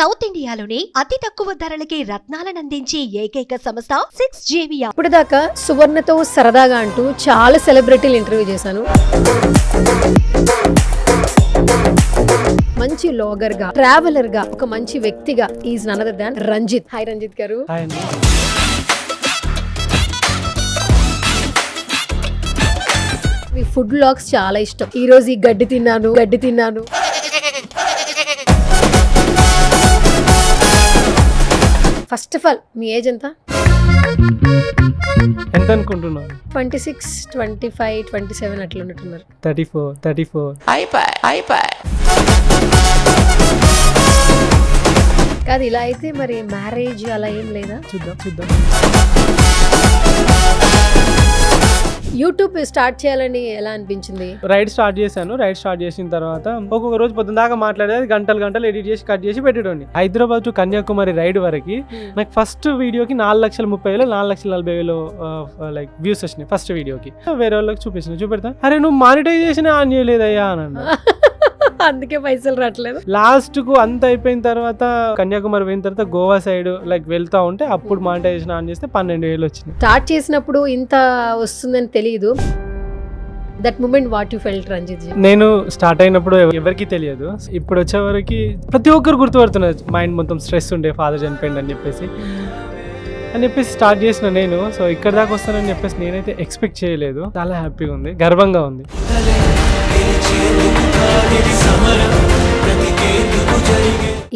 South ఇండియాలోని అతి తక్కువ ధరలకి రత్నాలనందించే ఏకైక సంస్థ 6JVR. ఇప్పుడు దాకా సువర్ణతో సరదాగా అంటూ చాలా సెలబ్రిటీలు ఇంటర్వ్యూ చేశాను. మంచి లాగర్ గా, ట్రావెలర్ గా, ఒక మంచి వ్యక్తిగా is none other than Ranjith. Hi Ranjith గారు. మీ ఫుడ్ వ్లాగ్స్ చాలా ఇష్టం. ఈ రోజు ఈ గడ్డి తిన్నాను. First of all me age ఎంత అనుకుంటున్నాను? 26, 25, 27 అట్లా ఉన్నట్టున్నారు. 34. కాదు, ఇలా అయితే మరి మ్యారేజ్ అలా ఏం లేదా? చూద్దాం. యూట్యూబ్ స్టార్ట్ చేయాలని ఎలా అనిపించింది? రైడ్ స్టార్ట్ చేసిన తర్వాత ఒక్కొక్క రోజు పొద్దున దాకా మాట్లాడేది, గంటలు ఎడిట్ చేసి కట్ చేసి పెట్టేటోని. హైదరాబాద్ టు కన్యాకుమారి రైడ్ వరకు నాకు ఫస్ట్ వీడియోకి 4,30,000 4,40,000 లైక్ వ్యూస్ వచ్చినాయి. ఫస్ట్ వీడియోకి వేరే వాళ్ళకి చూపెడతా, అరే నువ్వు మానిటైజేషన్ ఆన్ చేయలేదయ్యా అని అన్నా. అందుకే పైసలు రావట్లేదు. లాస్ట్ కు అంత అయిపోయిన తర్వాత కన్యాకుమారి పోయిన తర్వాత గోవా సైడ్ లైక్ వెళ్తా ఉంటే అప్పుడు మానిటైజేషన్ ఆన్ చేస్తే 12,000 వచ్చింది. స్టార్ట్ చేసినప్పుడు ఇంత వస్తుందని తెలియదు. That moment what you felt Ranjith ji? నేను స్టార్ట్ అయినప్పుడు ఎవరికి తెలియదు. ఇప్పుడు వచ్చేవరకు ప్రతి ఒక్కరు గుర్తుపడుతున్నారు. మైండ్ మొత్తం స్ట్రెస్ ఉండే, ఫాదర్ చనిపోయింది అని చెప్పేసి స్టార్ట్ చేసిన నేను. సో ఇక్కడ దాకా వస్తానని చెప్పేసి నేనైతే ఎక్స్పెక్ట్ చేయలేదు. చాలా హ్యాపీగా ఉంది, గర్వంగా ఉంది.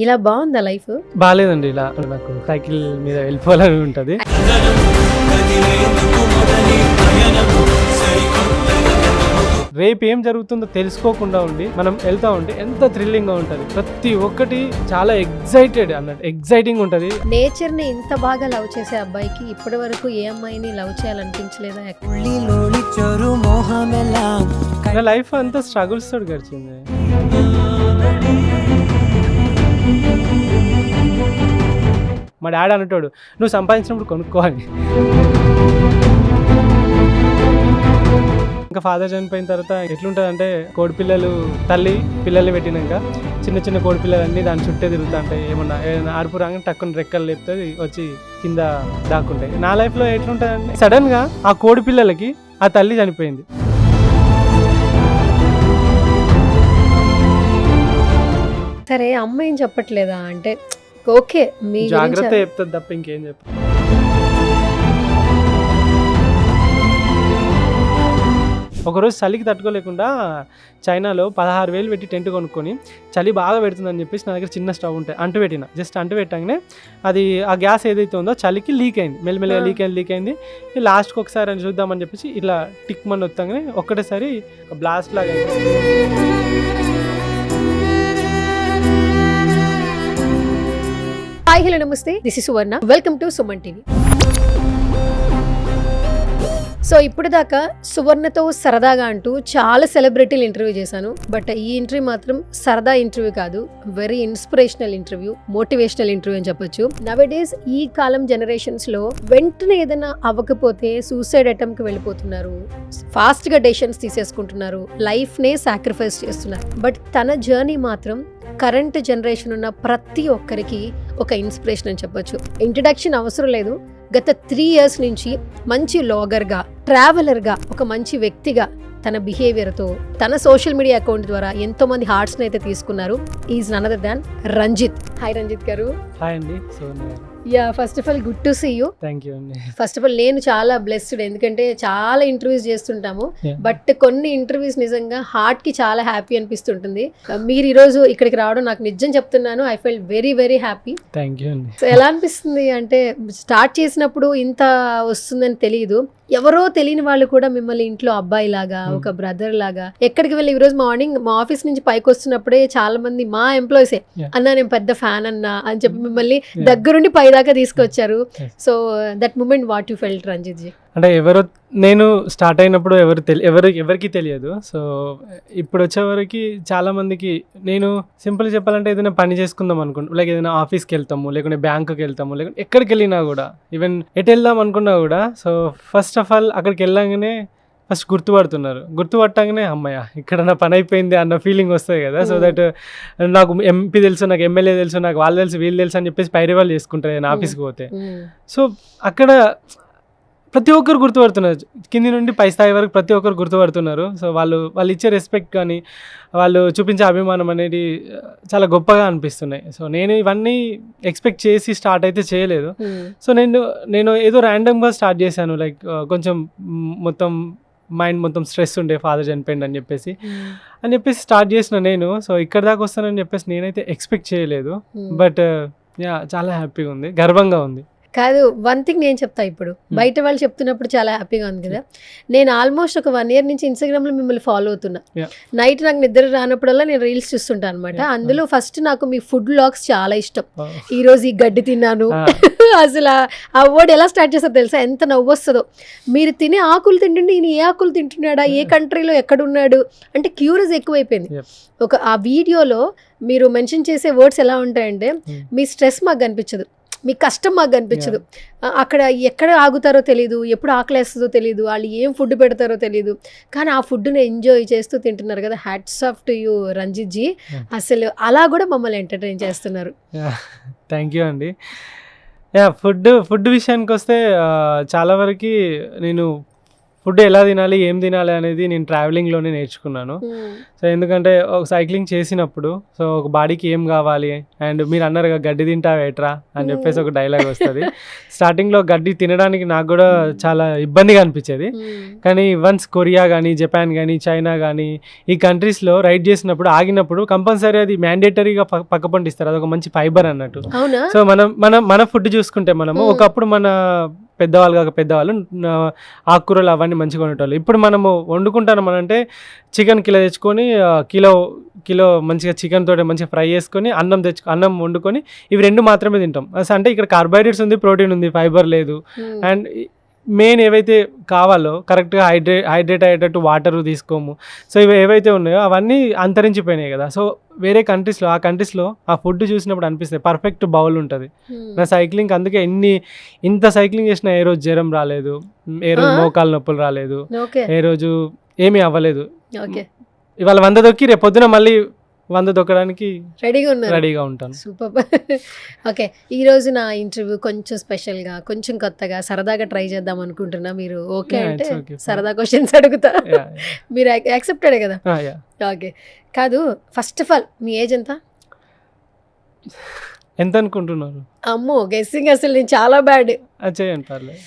ఇలా బాగుందా లైఫ్? బాగాలేదండి. ఇలా నాకు సైకిల్ మీద వెళ్ళిపోవాలని ఉంటుంది. రేపు ఏం జరుగుతుందో తెలుసుకోకుండా ఉండి మనం వెళ్తా ఉంటే ఎంత థ్రిల్లింగ్ గా ఉంటుంది. ప్రతి ఒక్కటి చాలా ఎగ్జైటింగ్ ఉంటుంది. నేచర్ ని ఇంత బాగా లవ్ చేసే అబ్బాయికి ఇప్పటి వరకు ఏ అమ్మాయిని లవ్ చేయాలనిపించలేదా? నా లైఫ్ అంతా స్ట్రగుల్స్ తోటి గడిచింది. మా డాడీ అంటాడు, నువ్వు సంపాదించినప్పుడు కొనుక్కోవాలి. ఇంకా ఫాదర్ చనిపోయిన తర్వాత ఎట్లుంటుంది అంటే, కోడిపిల్లలు తల్లి పిల్లల్ని పెట్టినాక చిన్న కోడిపిల్లలన్నీ దాని చుట్టే తిరుగుతా ఉంటాయి. ఏదైనా అరుపు రాగానే టక్కున రెక్కలు లేపుతుంది, వచ్చి కింద దాక్కుంటాయి. నా లైఫ్లో ఎట్లుంటుంది అంటే, సడన్గా ఆ కోడిపిల్లలకి ఆ తల్లి చనిపోయింది. సరే, అమ్మ ఏం చెప్పట్లేదా? అంటే ఓకే, మీ జాగ్రత్త చెప్తుంది తప్ప ఇంకేం చెప్ప. ఒకరోజు చలికి తట్టుకోలేకుండా చైనాలో 16,000 పెట్టి టెంట్ కొనుక్కొని చలి బాగా పెడుతుందని చెప్పేసి నా దగ్గర చిన్న స్టవ్ ఉంటాయి, అంటు పెట్టగానే అది ఆ గ్యాస్ ఏదైతే ఉందో చలికి లీక్ అయింది. మెల్లమెల్లగా లీక్ అయింది. లాస్ట్కి ఒకసారి అని చూద్దామని చెప్పేసి ఇట్లా టిక్ మని వస్తాగానే ఒక్కటేసారి బ్లాస్ట్ లాగా అయింది. హాయ్, హలో, నమస్తే. This is Suvarna. Welcome to Suman TV. So ఇప్పుడు దాకా సువర్ణతో సరదాగా అంటూ చాలా సెలబ్రిటీలు ఇంటర్వ్యూ చేశాను. బట్ ఈ ఇంటర్వ్యూ మాత్రం సరదా ఇంటర్వ్యూ కాదు, very inspirational interview, motivational interview అని చెప్పొచ్చు. నవేడేస్ ఈ కాలం జనరేషన్స్ లో వెంటనే ఏదైనా అవ్వకపోతే సూసైడ్ అటెంప్ట్ కి వెళ్ళిపోతున్నారు, ఫాస్ట్ గా డెసిషన్స్ తీసేసుకుంటున్నారు, లైఫ్ నే సాక్రిఫైస్ చేస్తున్నారు. బట్ తన జర్నీ మాత్రం కరెంట్ జనరేషన్ ఉన్న ప్రతి ఒక్కరికి ఒక ఇన్స్పిరేషన్ అని చెప్పొచ్చు. ఇంట్రడక్షన్ అవసరం లేదు. గత 3 years నుంచి మంచి లాగర్గా, ట్రావెలర్గా, ఒక మంచి వ్యక్తిగా తన బిహేవియర్తో, తన సోషల్ మీడియా అకౌంట్ ద్వారా ఎంతో మంది హార్ట్స్ని అయితే తీసుకున్నారు. Is none other than Ranjith. Hi Ranjith గారు. హాయ్ అండి. Yeah, first of all good to see you. Thank you అండి. ఫస్ట్ ఆఫ్ ఆల్ నేను చాలా బ్లెస్డ్, ఎందుకంటే చాలా ఇంటర్వ్యూస్ చేస్తుంటాము, బట్ కొన్ని ఇంటర్వ్యూస్ నిజంగా హార్ట్ కి చాలా హ్యాపీ అనిపిస్తుంటుంది. మీరు ఈరోజు ఇక్కడికి రావడం నాకు నిజం చెప్తున్నాను, I full very very happy. Thank you అండి. సో ఎలా అనిపిస్తుంది అంటే, స్టార్ట్ చేసినప్పుడు ఇంత వస్తుందని తెలియదు, ఎవరో తెలియని వాళ్ళు కూడా మిమ్మల్ని ఇంట్లో అబ్బాయి లాగా, ఒక బ్రదర్ లాగా, ఎక్కడికి వెళ్ళి ఈ రోజు మార్నింగ్ మా ఆఫీస్ నుంచి పైకి వస్తున్నప్పుడే చాలా మంది మా ఎంప్లాయీసే అన్నా నేను పెద్ద ఫ్యాన్ అన్నా అని చెప్పి మిమ్మల్ని దగ్గరుండి పై దాకా తీసుకొచ్చారు. So that moment what you felt Ranjith ji? అంటే నేను స్టార్ట్ అయినప్పుడు ఎవరికి తెలియదు. సో ఇప్పుడు వచ్చేవరకు చాలా మందికి నేను సింపుల్ చెప్పాలంటే, ఏదైనా పని చేసుకుందాం అనుకుంటాం, లైక్ ఏదైనా ఆఫీస్కి వెళ్తాము, లేకుంటే బ్యాంకుకి వెళ్తాము, లేకుంటే ఎక్కడికి వెళ్ళినా కూడా, ఈవెన్ ఎటు వెళ్దాం అనుకున్నా కూడా, సో ఫస్ట్ ఆఫ్ ఆల్ అక్కడికి వెళ్ళగానే ఫస్ట్ గుర్తుపట్టగానే అమ్మయ్య ఇక్కడ నా పని అయిపోయింది అన్న ఫీలింగ్ వస్తుంది కదా. సో దట్ నాకు ఎంపీ తెలుసు, నాకు ఎమ్మెల్యే తెలుసు, నాకు వాళ్ళు తెలుసు వీళ్ళు తెలుసు అని చెప్పేసి పైరివాళ్ళు చేసుకుంటాను నేను ఆఫీస్కి పోతే. సో అక్కడ ప్రతి ఒక్కరు గుర్తుపడుతున్నారు, కింది నుండి పై స్థాయి వరకు ప్రతి ఒక్కరు గుర్తుపడుతున్నారు. సో వాళ్ళు ఇచ్చే రెస్పెక్ట్ కానీ వాళ్ళు చూపించే అభిమానం అనేది చాలా గొప్పగా అనిపిస్తున్నాయి. సో నేను ఇవన్నీ ఎక్స్పెక్ట్ చేసి స్టార్ట్ అయితే చేయలేదు. సో నేను ఏదో ర్యాండమ్గా స్టార్ట్ చేశాను, లైక్ కొంచెం మొత్తం మైండ్ మొత్తం స్ట్రెస్ ఉండే ఫాదర్ చనిపోయింది అని చెప్పేసి స్టార్ట్ చేసిన నేను. సో ఇక్కడ దాకా వస్తానని చెప్పేసి నేనైతే ఎక్స్పెక్ట్ చేయలేదు. బట్ చాలా హ్యాపీగా ఉంది, గర్వంగా ఉంది. కాదు, వన్ థింగ్ నేను చెప్తా, ఇప్పుడు బయట వాళ్ళు చెప్తున్నప్పుడు చాలా హ్యాపీగా ఉంది కదా. నేను ఆల్మోస్ట్ ఒక 1 year నుంచి ఇన్స్టాగ్రామ్లో మిమ్మల్ని ఫాలో అవుతున్నా. నైట్ నాకు నిద్ర రానప్పుడల్లా నేను రీల్స్ చూస్తుంటాను అనమాట. అందులో ఫస్ట్ నాకు మీ ఫుడ్ వ్లాగ్స్ చాలా ఇష్టం. ఈ రోజు ఈ గడ్డి తిన్నాను అసలు ఆ వర్డ్ ఎలా స్టార్ట్ చేస్తారో తెలుసా, ఎంత నవ్వు వస్తుందో. మీరు తినే ఆకులు తింటుంటే ఈయన ఏ ఆకులు తింటున్నాడా, ఏ కంట్రీలో ఎక్కడున్నాడు అంటే క్యూరియస్ ఎక్కువైపోయింది. ఆ వీడియోలో మీరు మెన్షన్ చేసే వర్డ్స్ ఎలా ఉంటాయంటే, మీ స్ట్రెస్ మాకు కనిపించదు, మీ కష్టం మాకు కనిపించదు, అక్కడ ఎక్కడ ఆగుతారో తెలియదు, ఎప్పుడు ఆకలేస్తుందో తెలియదు, వాళ్ళు ఏం ఫుడ్ పెడతారో తెలియదు, కానీ ఆ ఫుడ్ని ఎంజాయ్ చేస్తూ తింటున్నారు కదా. Hats off to you Ranjith ji. అసలు అలా కూడా మమ్మల్ని ఎంటర్టైన్ చేస్తున్నారు. థ్యాంక్ యూ అండి. ఫుడ్ విషయానికి వస్తే చాలా వరకు నేను ఫుడ్ ఎలా తినాలి, ఏం తినాలి అనేది నేను ట్రావెలింగ్లోనే నేర్చుకున్నాను. సో ఎందుకంటే ఒక సైక్లింగ్ చేసినప్పుడు సో ఒక బాడీకి ఏం కావాలి, అండ్ మీరు అన్నారు గడ్డి తింటావేట్రా అని చెప్పేసి ఒక డైలాగ్ వస్తుంది. స్టార్టింగ్లో గడ్డి తినడానికి నాకు కూడా చాలా ఇబ్బందిగా అనిపించేది. కానీ వన్స్ కొరియా కానీ, జపాన్ కానీ, చైనా కానీ ఈ కంట్రీస్లో రైడ్ చేసినప్పుడు ఆగినప్పుడు కంపల్సరీ అది మ్యాండేటరీగా పక్కపండి ఇస్తారు, అదొక మంచి ఫైబర్ అన్నట్టు. సో మన ఫుడ్ చూసుకుంటే మనము ఒకప్పుడు మన పెద్దవాళ్ళు ఆకుకూరలు అవన్నీ మంచిగా ఉండేవాళ్ళు. ఇప్పుడు మనము వండుకుంటాను అంటే చికెన్ కిలో తెచ్చుకొని కిలో మంచిగా చికెన్ తోటి మంచిగా ఫ్రై చేసుకొని అన్నం వండుకొని ఇవి 2 మాత్రమే తింటాం. అంటే ఇక్కడ కార్బోహైడ్రేట్స్ ఉంది, ప్రోటీన్ ఉంది, ఫైబర్ లేదు. అండ్ మెయిన్ ఏవైతే కావాలో కరెక్ట్గా హైడ్రేట్ అయ్యేటట్టు వాటర్ తీసుకోము. సో ఇవి ఏవైతే ఉన్నాయో అవన్నీ అంతరించిపోయినాయి కదా. సో వేరే కంట్రీస్లో ఆ ఫుడ్ చూసినప్పుడు అనిపిస్తుంది పర్ఫెక్ట్ బౌల్ ఉంటుంది. నా సైక్లింగ్ అందుకే ఇంత సైక్లింగ్ చేసినా ఏ రోజు జ్వరం రాలేదు, ఏ రోజు మోకాలు నొప్పులు రాలేదు, ఏ రోజు ఏమీ అవ్వలేదు. ఇవాళ 100 దొక్కి రేపు పొద్దున మళ్ళీ 100 దొక్కడానికి రెడీగా ఉంటాను. సూపర్. ఓకే, ఈరోజు నా ఇంటర్వ్యూ కొంచెం స్పెషల్గా, కొంచెం కొత్తగా, సరదాగా ట్రై చేద్దాం అనుకుంటున్నా. మీరు ఓకే అంటే సరదా క్వశ్చన్స్ అడుగుతా, మీరు యాక్సెప్టెడే కదా. ఓకే, కాదు first of all me age ఎంత అనుకుంటున్నారు? అమ్మో గెస్సింగ్ అసలు నేను చాలా బ్యాడ్. చేయండి పర్లేదు.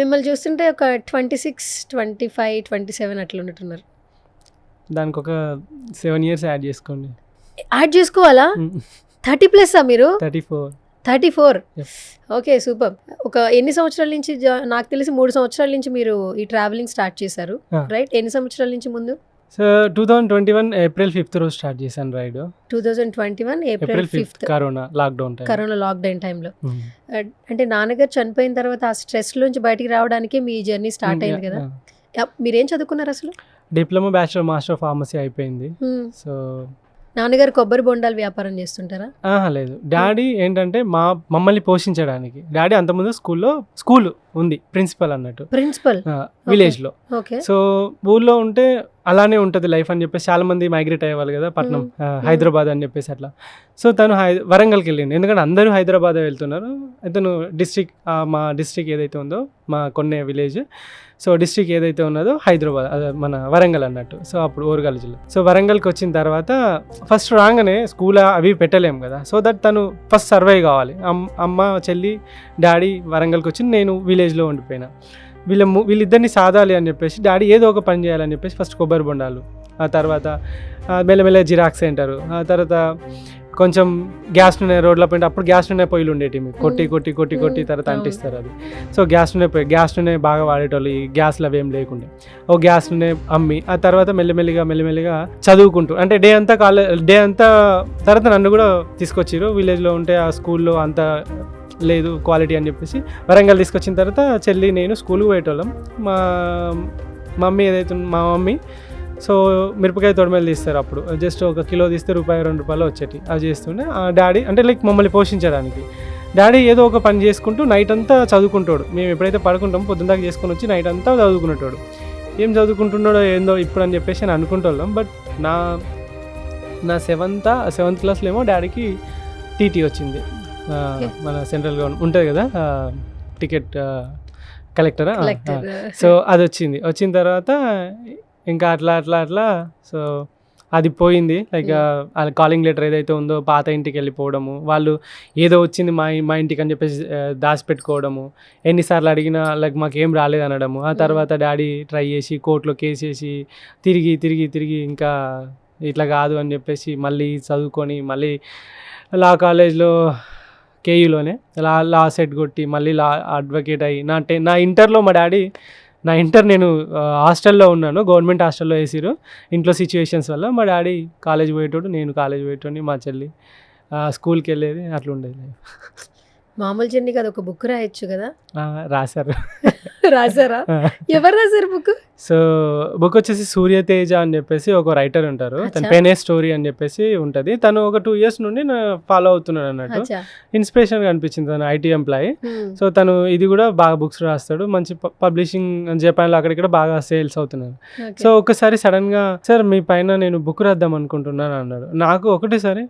మిమ్మల్ని చూస్తుంటే ఒక 26, 25, 27 అట్లా ఉంటున్నారు. దానికి ఒక 7 years యాడ్ చేసుకోండి. యాడ్ చేసుకోవాలా? 30+ మీరు? 34. Okay, super. ఒక ఎన్ని సంవత్సరాల నుంచి? నాకు తెలిసి 3 సంవత్సరాల నుంచి మీరు ఈ ట్రావెలింగ్ స్టార్ట్ చేశారు, రైట్? ఎన్ని సంవత్సరాల నుంచి ముందు? సో 2021 April 5th రోజు స్టార్ట్ చేశాను ride. 2021 April 5th corona lockdown టైంలో. అంటే నాన్నగారు చనిపోయిన తర్వాత ఆ స్ట్రెస్ నుంచి బయటికి రావడానికి మీ జర్నీ స్టార్ట్ అయింది కదా. మీరేం చదువుకున్నారు అసలు? Diploma, bachelor, master of pharmacy అయిపోయింది. సో నాన్నగారు కొబ్బరి బొండాలు వ్యాపారం చేస్తుంటారా? లేదు, డాడీ ఏంటంటే మమ్మల్ని పోషించడానికి. డాడీ అంతకుముందు స్కూల్ ఉంది, ప్రిన్సిపల్ అన్నట్టు, విలేజ్లో. సో ఊళ్ళో ఉంటే అలానే ఉంటుంది లైఫ్ అని చెప్పేసి చాలా మంది మైగ్రేట్ అయ్యేవాళ్ళు కదా పట్నం, హైదరాబాద్ అని చెప్పేసి అట్లా. సో తను వరంగల్కి వెళ్ళింది, ఎందుకంటే అందరూ హైదరాబాద్ వెళ్తున్నారు. తను మా డిస్ట్రిక్ట్ ఏదైతే ఉందో, మా కొన్నే విలేజ్, సో డిస్ట్రిక్ట్ ఏదైతే ఉన్నదో హైదరాబాద్, అదే మన వరంగల్ అన్నట్టు. సో అప్పుడు ఓరుగల్ జిల్లా. సో వరంగల్కి వచ్చిన తర్వాత ఫస్ట్ రాగానే స్కూల్ అవి పెట్టలేము కదా. సో దట్ తను ఫస్ట్ సర్వైవ్ కావాలి. అమ్మ, చెల్లి, డాడీ వరంగల్కి వచ్చి నేను విలేజ్లో ఉండిపోయినా. వీళ్ళిద్దరిని సాధాలి అని చెప్పేసి డాడీ ఏదో ఒక పని చేయాలని చెప్పేసి ఫస్ట్ కొబ్బరి బొండాలు, ఆ తర్వాత మెల్లమెల్ల జిరాక్స్ సెంటరు, ఆ తర్వాత కొంచెం గ్యాస్ నూనె రోడ్ల పైన. అప్పుడు గ్యాస్ నూనె పొయ్యిలు ఉండేవి, కొట్టి తర్వాత అంటిస్తారు అది. సో గ్యాస్ నూనె బాగా వాడేటోళ్ళు, ఈ గ్యాస్లు అవి ఏం లేకుండే. ఓ గ్యాస్ నూనె అమ్మి ఆ తర్వాత మెల్లిమెల్లిగా చదువుకుంటూ, అంటే డే అంతా తర్వాత నన్ను కూడా తీసుకొచ్చారు. విలేజ్లో ఉంటే ఆ స్కూల్లో అంత లేదు క్వాలిటీ అని చెప్పేసి వరంగల్ తీసుకొచ్చిన తర్వాత చెల్లి నేను స్కూల్కి పోయేటోళ్ళం. మా మమ్మీ సో మిరపకాయ తొడిమేలు తీస్తారు, అప్పుడు జస్ట్ 1 కిలో తీస్తే ₹1-2 వచ్చేటి. అది చేస్తుండే. డాడీ అంటే లైక్ మమ్మల్ని పోషించడానికి. డాడీ ఏదో ఒక పని చేసుకుంటూ నైట్ అంతా చదువుకుంటాడు. మేము ఎప్పుడైతే పడుకుంటామో పొద్దున్న దాకా చేసుకుని వచ్చి నైట్ అంతా చదువుకునేటోడు. ఏం చదువుకుంటున్నాడో ఏందో ఇప్పుడు అని చెప్పేసి అని అనుకుంటున్నాం. బట్ నా సెవెంత్ క్లాస్లో ఏమో డాడీకి టీటీ వచ్చింది. మన సెంట్రల్ గవర్నమెంట్ ఉంటుంది కదా టికెట్ కలెక్టరా, సో అది వచ్చిన తర్వాత ఇంకా అట్లా సో అది పోయింది. లైక్ కాలింగ్ లెటర్ ఏదైతే ఉందో పాత ఇంటికి వెళ్ళిపోవడము, వాళ్ళు ఏదో వచ్చింది మా ఇంటికి అని చెప్పేసి దాచిపెట్టుకోవడము, ఎన్నిసార్లు అడిగినా లైక్ మాకేం రాలేదు అనడము. ఆ తర్వాత డాడీ ట్రై చేసి కోర్టులో కేసు వేసి తిరిగి ఇంకా ఇట్లా కాదు అని చెప్పేసి మళ్ళీ చదువుకొని మళ్ళీ లా కాలేజ్లో కేయూలోనే లా సెట్ కొట్టి మళ్ళీ లా అడ్వకేట్ అయ్యి నా ఇంటర్లో మా డాడీ నా ఇంటర్ నేను హాస్టల్లో ఉన్నాను, గవర్నమెంట్ హాస్టల్లో వేసిరు. ఇంట్లో సిచ్యువేషన్స్ వల్ల మా డాడీ కాలేజ్ పోయేటోడు, నేను కాలేజ్ పోయేటోని, మా చెల్లి స్కూల్కి వెళ్ళేది, అట్లా ఉండేది. మామూలు జర్నీ కదా, ఒక బుక్ రాయొచ్చు కదా. రాశారు. రాశారా? ఎవరు రాశారు బుక్? సో బుక్ వచ్చేసి సూర్యతేజ అని చెప్పేసి ఒక రైటర్ ఉంటారు, తన పెనే స్టోరీ అని చెప్పేసి ఉంటుంది. తను ఒక 2 years నుండి ఫాలో అవుతున్నాడు అన్నట్టు. ఇన్స్పిరేషన్గా అనిపించింది. తను ఐటీ ఎంప్లాయీ. సో తను ఇది కూడా బాగా బుక్స్ రాస్తాడు, మంచి పబ్లిషింగ్ జపాన్లో అక్కడిక్కడ బాగా సేల్స్ అవుతున్నాడు. సో ఒకసారి సడన్గా సార్ మీ పైన నేను బుక్ రాద్దాం అనుకుంటున్నాను అన్నాడు. నాకు ఒకటేసారి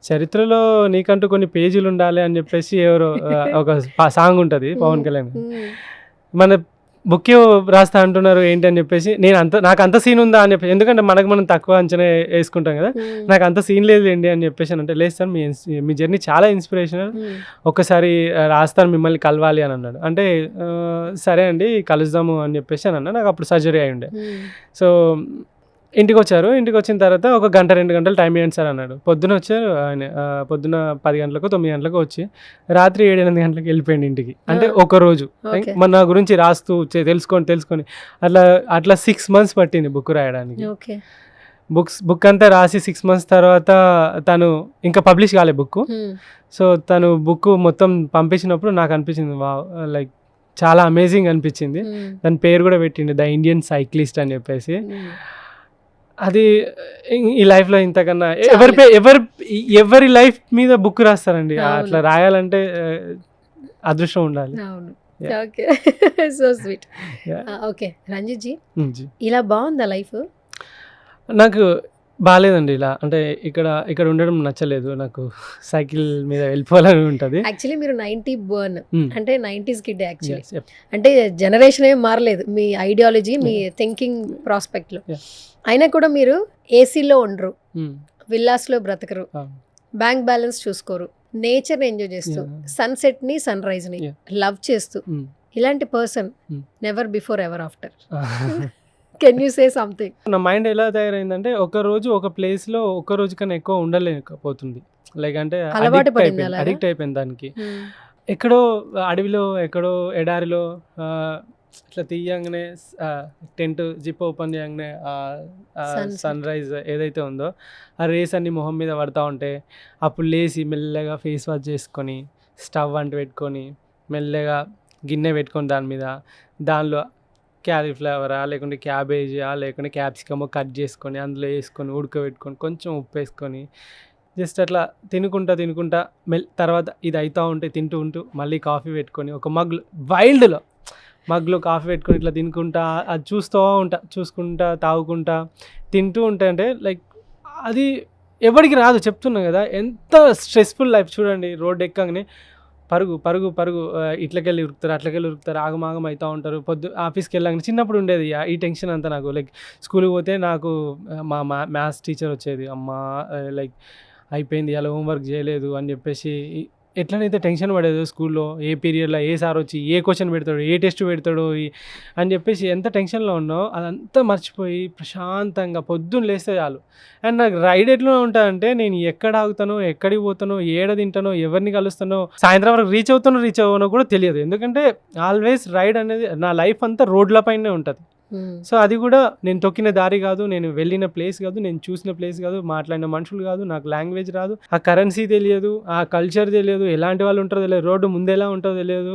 చరిత్రలో నీకంటూ కొన్ని పేజీలు ఉండాలి అని చెప్పేసి ఎవరో ఒక సాంగ్ ఉంటుంది పవన్ కళ్యాణ్, మన బుక్ రాస్తా అంటున్నారు ఏంటి అని చెప్పేసి నాకు అంత సీన్ ఉందా అని చెప్పేసి, ఎందుకంటే మనం తక్కువ అంచనా వేసుకుంటాం కదా, నాకు అంత సీన్ లేదండి అని చెప్పేసి అంటే, లేదు సార్ మీ జర్నీ చాలా ఇన్స్పిరేషనల్, ఒక్కసారి రాస్తాను మిమ్మల్ని కలవాలి అని అన్నాడు. అంటే సరే అండి కలుద్దాము అని చెప్పేసి అని అన్నా. నాకు అప్పుడు సర్జరీ అయి ఉండే. సో ఇంటికి వచ్చిన తర్వాత ఒక 1-2 గంటలు టైం ఇవ్వండి సార్ అన్నాడు. పొద్దున వచ్చారు ఆయన, పొద్దున 10 గంటలకు 9 గంటలకు వచ్చి రాత్రి 7-8 గంటలకు వెళ్ళిపోయింది ఇంటికి. అంటే ఒక రోజు మన గురించి రాస్తూ తెలుసుకొని అట్లా 6 months పట్టింది బుక్ రాయడానికి. బుక్ అంతా రాసి 6 months తర్వాత తను ఇంకా పబ్లిష్ కాలే బుక్. సో తను బుక్ మొత్తం పంపించినప్పుడు నాకు అనిపించింది లైక్ చాలా అమేజింగ్ అనిపించింది. దాని పేరు కూడా పెట్టింది ద ఇండియన్ సైక్లిస్ట్ అని చెప్పేసి. అది ఈ లైఫ్లో ఇంతకన్నా ఎవరి లైఫ్ మీద బుక్ రాస్తారండి. అట్లా రాయాలంటే అదృష్టం ఉండాలి. Okay, so sweet. Okay Ranjith ji, ఇలా బాగుందా లైఫ్? నాకు బాగాలేదండి ఇలా, అంటే ఇక్కడ ఉండడం నచ్చలేదు నాకు. సైకిల్ మీద వెళ్ళిపోవాలని ఉంటుంది. యాక్చువల్లీ మీరు 90 బర్న్, అంటే 90s కిడ్ యాక్చువల్లీ. అంటే జనరేషన్ ఏం మారలేదు, మీ ఐడియాలజీ మీ థింకింగ్ ప్రాస్పెక్ట్లో. అయినా కూడా మీరు ఏసీలో ఉండరు, విల్లాస్లో బ్రతకరు, బ్యాంక్ బ్యాలెన్స్ చూసుకోరు, నేచర్ని ఎంజాయ్ చేస్తూ, సన్సెట్ని సన్రైజ్ని లవ్ చేస్తూ, ఇలాంటి person never before ever after. Can you say something? నా మైండ్ ఎలా తయారైందంటే ఒక రోజు ఒక ప్లేస్లో ఒక రోజు కన్నా ఎక్కువ ఉండలేకపోతుంది. లైక్ అంటే అడిక్ట్ అయిపోయింది దానికి. ఎక్కడో అడవిలో, ఎక్కడో ఎడారిలో ఇట్లా తీయంగానే టెంట్ జిప్ ఓపెన్ చేయగానే సన్ రైజ్ ఏదైతే ఉందో ఆ రేస్ అన్ని మొహం మీద పడతా ఉంటే, అప్పుడు లేచి మెల్లగా ఫేస్ వాష్ చేసుకొని స్టవ్ అంటు పెట్టుకొని మెల్లగా గిన్నె పెట్టుకొని దానిలో క్యాలీఫ్లవరా లేకుంటే క్యాబేజా లేకుంటే క్యాప్సికమో కట్ చేసుకొని అందులో వేసుకొని ఉడకబెట్టుకొని కొంచెం ఉప్పు వేసుకొని జస్ట్ అట్లా తినుకుంటా తర్వాత ఇది అవుతూ ఉంటే తింటూ మళ్ళీ కాఫీ పెట్టుకొని ఒక మగ్లో కాఫీ పెట్టుకొని ఇట్లా తినుకుంటా అది చూసుకుంటా తాగుకుంటా తింటూ ఉంటే అంటే లైక్ అది ఎవరికి రాదు. చెప్తున్నా కదా, ఎంత స్ట్రెస్ఫుల్ లైఫ్ చూడండి. రోడ్ ఎక్కగానే పరుగు ఇట్లకెళ్ళి ఉరుకుతారు, ఆగమాగం అవుతూ ఉంటారు. ఆఫీస్కి వెళ్ళగానే చిన్నప్పుడు ఉండేది ఈ టెన్షన్ అంతా నాకు. లైక్ స్కూల్కి పోతే నాకు మా మ్యాథ్స్ టీచర్ వచ్చేది, అమ్మా లైక్ అయిపోయింది అలా హోంవర్క్ చేయలేదు అని చెప్పేసి ఎట్లనైతే టెన్షన్ పడేదో స్కూల్లో, ఏ పీరియడ్లో ఏ సార్ వచ్చి ఏ క్వశ్చన్ పెడతాడు, ఏ టెస్ట్ పెడతాడు అని చెప్పేసి ఎంత టెన్షన్లో ఉన్నావు అదంతా మర్చిపోయి ప్రశాంతంగా పొద్దున్న లేస్తే చాలు. అండ్ నాకు రైడ్ ఎట్లా ఉంటుందంటే నేను ఎక్కడ ఆగుతానో, ఎక్కడికి పోతానో, ఏడ తింటానో, ఎవరిని కలుస్తానో, సాయంత్రం వరకు రీచ్ అవ్వనో కూడా తెలియదు. ఎందుకంటే ఆల్వేస్ రైడ్ అనేది నా లైఫ్ అంతా రోడ్ల పైనే ఉంటుంది. సో అది కూడా నేను తొక్కిన దారి కాదు, నేను వెళ్ళిన ప్లేస్ కాదు, నేను చూసిన ప్లేస్ కాదు, మాట్లాడిన మనుషులు కాదు, నాకు లాంగ్వేజ్ రాదు, ఆ కరెన్సీ తెలియదు, ఆ కల్చర్ తెలియదు, ఎలాంటి వాళ్ళు ఉంటారో తెలియదు, రోడ్డు ముందు ఎలా ఉంటుందో తెలియదు.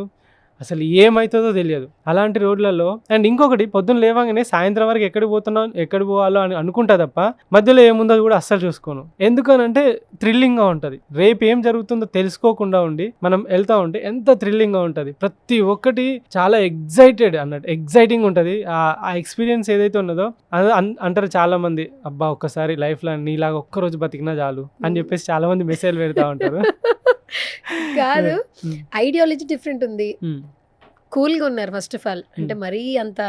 అసలు ఏమవుతుందో తెలియదు అలాంటి రోడ్లలో. అండ్ ఇంకొకటి పొద్దున్న లేవగానే సాయంత్రం వరకు ఎక్కడికి పోవాలో అని అనుకుంటా తప్ప మధ్యలో ఏముందో కూడా అస్సలు చూసుకోను. ఎందుకనంటే థ్రిల్లింగ్గా ఉంటుంది. రేపు ఏం జరుగుతుందో తెలుసుకోకుండా ఉండి మనం వెళ్తూ ఉంటే ఎంత థ్రిల్లింగ్గా ఉంటుంది. ప్రతి ఒక్కటి చాలా ఎగ్జైటింగ్ ఉంటుంది. ఆ ఎక్స్పీరియన్స్ ఏదైతే ఉన్నదో అది అంటారు చాలా మంది, అబ్బా ఒక్కసారి లైఫ్లో నీలాగా ఒక్కరోజు బతికినా చాలు అని చెప్పేసి చాలా మంది మెసేజ్ పెడతా ఉంటారు. కాదు, ఐడియాలజీ డిఫరెంట్ ఉంది. కూల్గా ఉన్నారు ఫస్ట్ ఆఫ్ ఆల్. అంటే మరీ అంత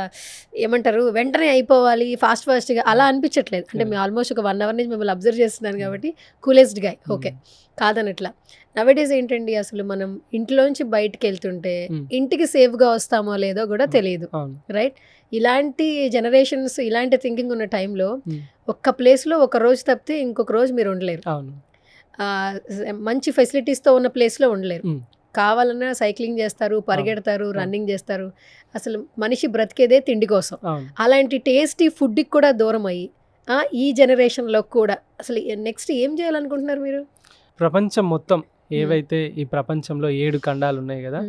ఏమంటారు వెంటనే అయిపోవాలి ఫాస్ట్గా అలా అనిపించట్లేదు. అంటే మేము ఆల్మోస్ట్ ఒక 1 hour నుంచి మిమ్మల్ని అబ్జర్వ్ చేస్తున్నాను కాబట్టి కూలెస్ట్ గాయ్. ఓకే కాదనట్లా. నవేడేస్ ఏంటండి అసలు మనం ఇంట్లోంచి బయటకు వెళ్తుంటే ఇంటికి సేఫ్గా వస్తామో లేదో కూడా తెలియదు, రైట్? ఇలాంటి జనరేషన్స్ ఇలాంటి థింకింగ్ ఉన్న టైంలో ఒక్క ప్లేస్లో ఒక రోజు తప్పితే ఇంకొక రోజు మీరు ఉండలేరు. మంచి ఫెసిలిటీస్తో ఉన్న ప్లేస్లో ఉండలేరు. కావాలన్నా సైక్లింగ్ చేస్తారు, పరిగెడతారు, రన్నింగ్ చేస్తారు. అసలు మనిషి బ్రతికేదే తిండి కోసం. అలాంటి టేస్టీ ఫుడ్కి కూడా దూరం అయ్యి ఈ జనరేషన్లో కూడా అసలు నెక్స్ట్ ఏం చేయాలనుకుంటున్నారు మీరు? ప్రపంచం మొత్తం ఏవైతే ఈ ప్రపంచంలో 7 ఖండాలు ఉన్నాయి కదా,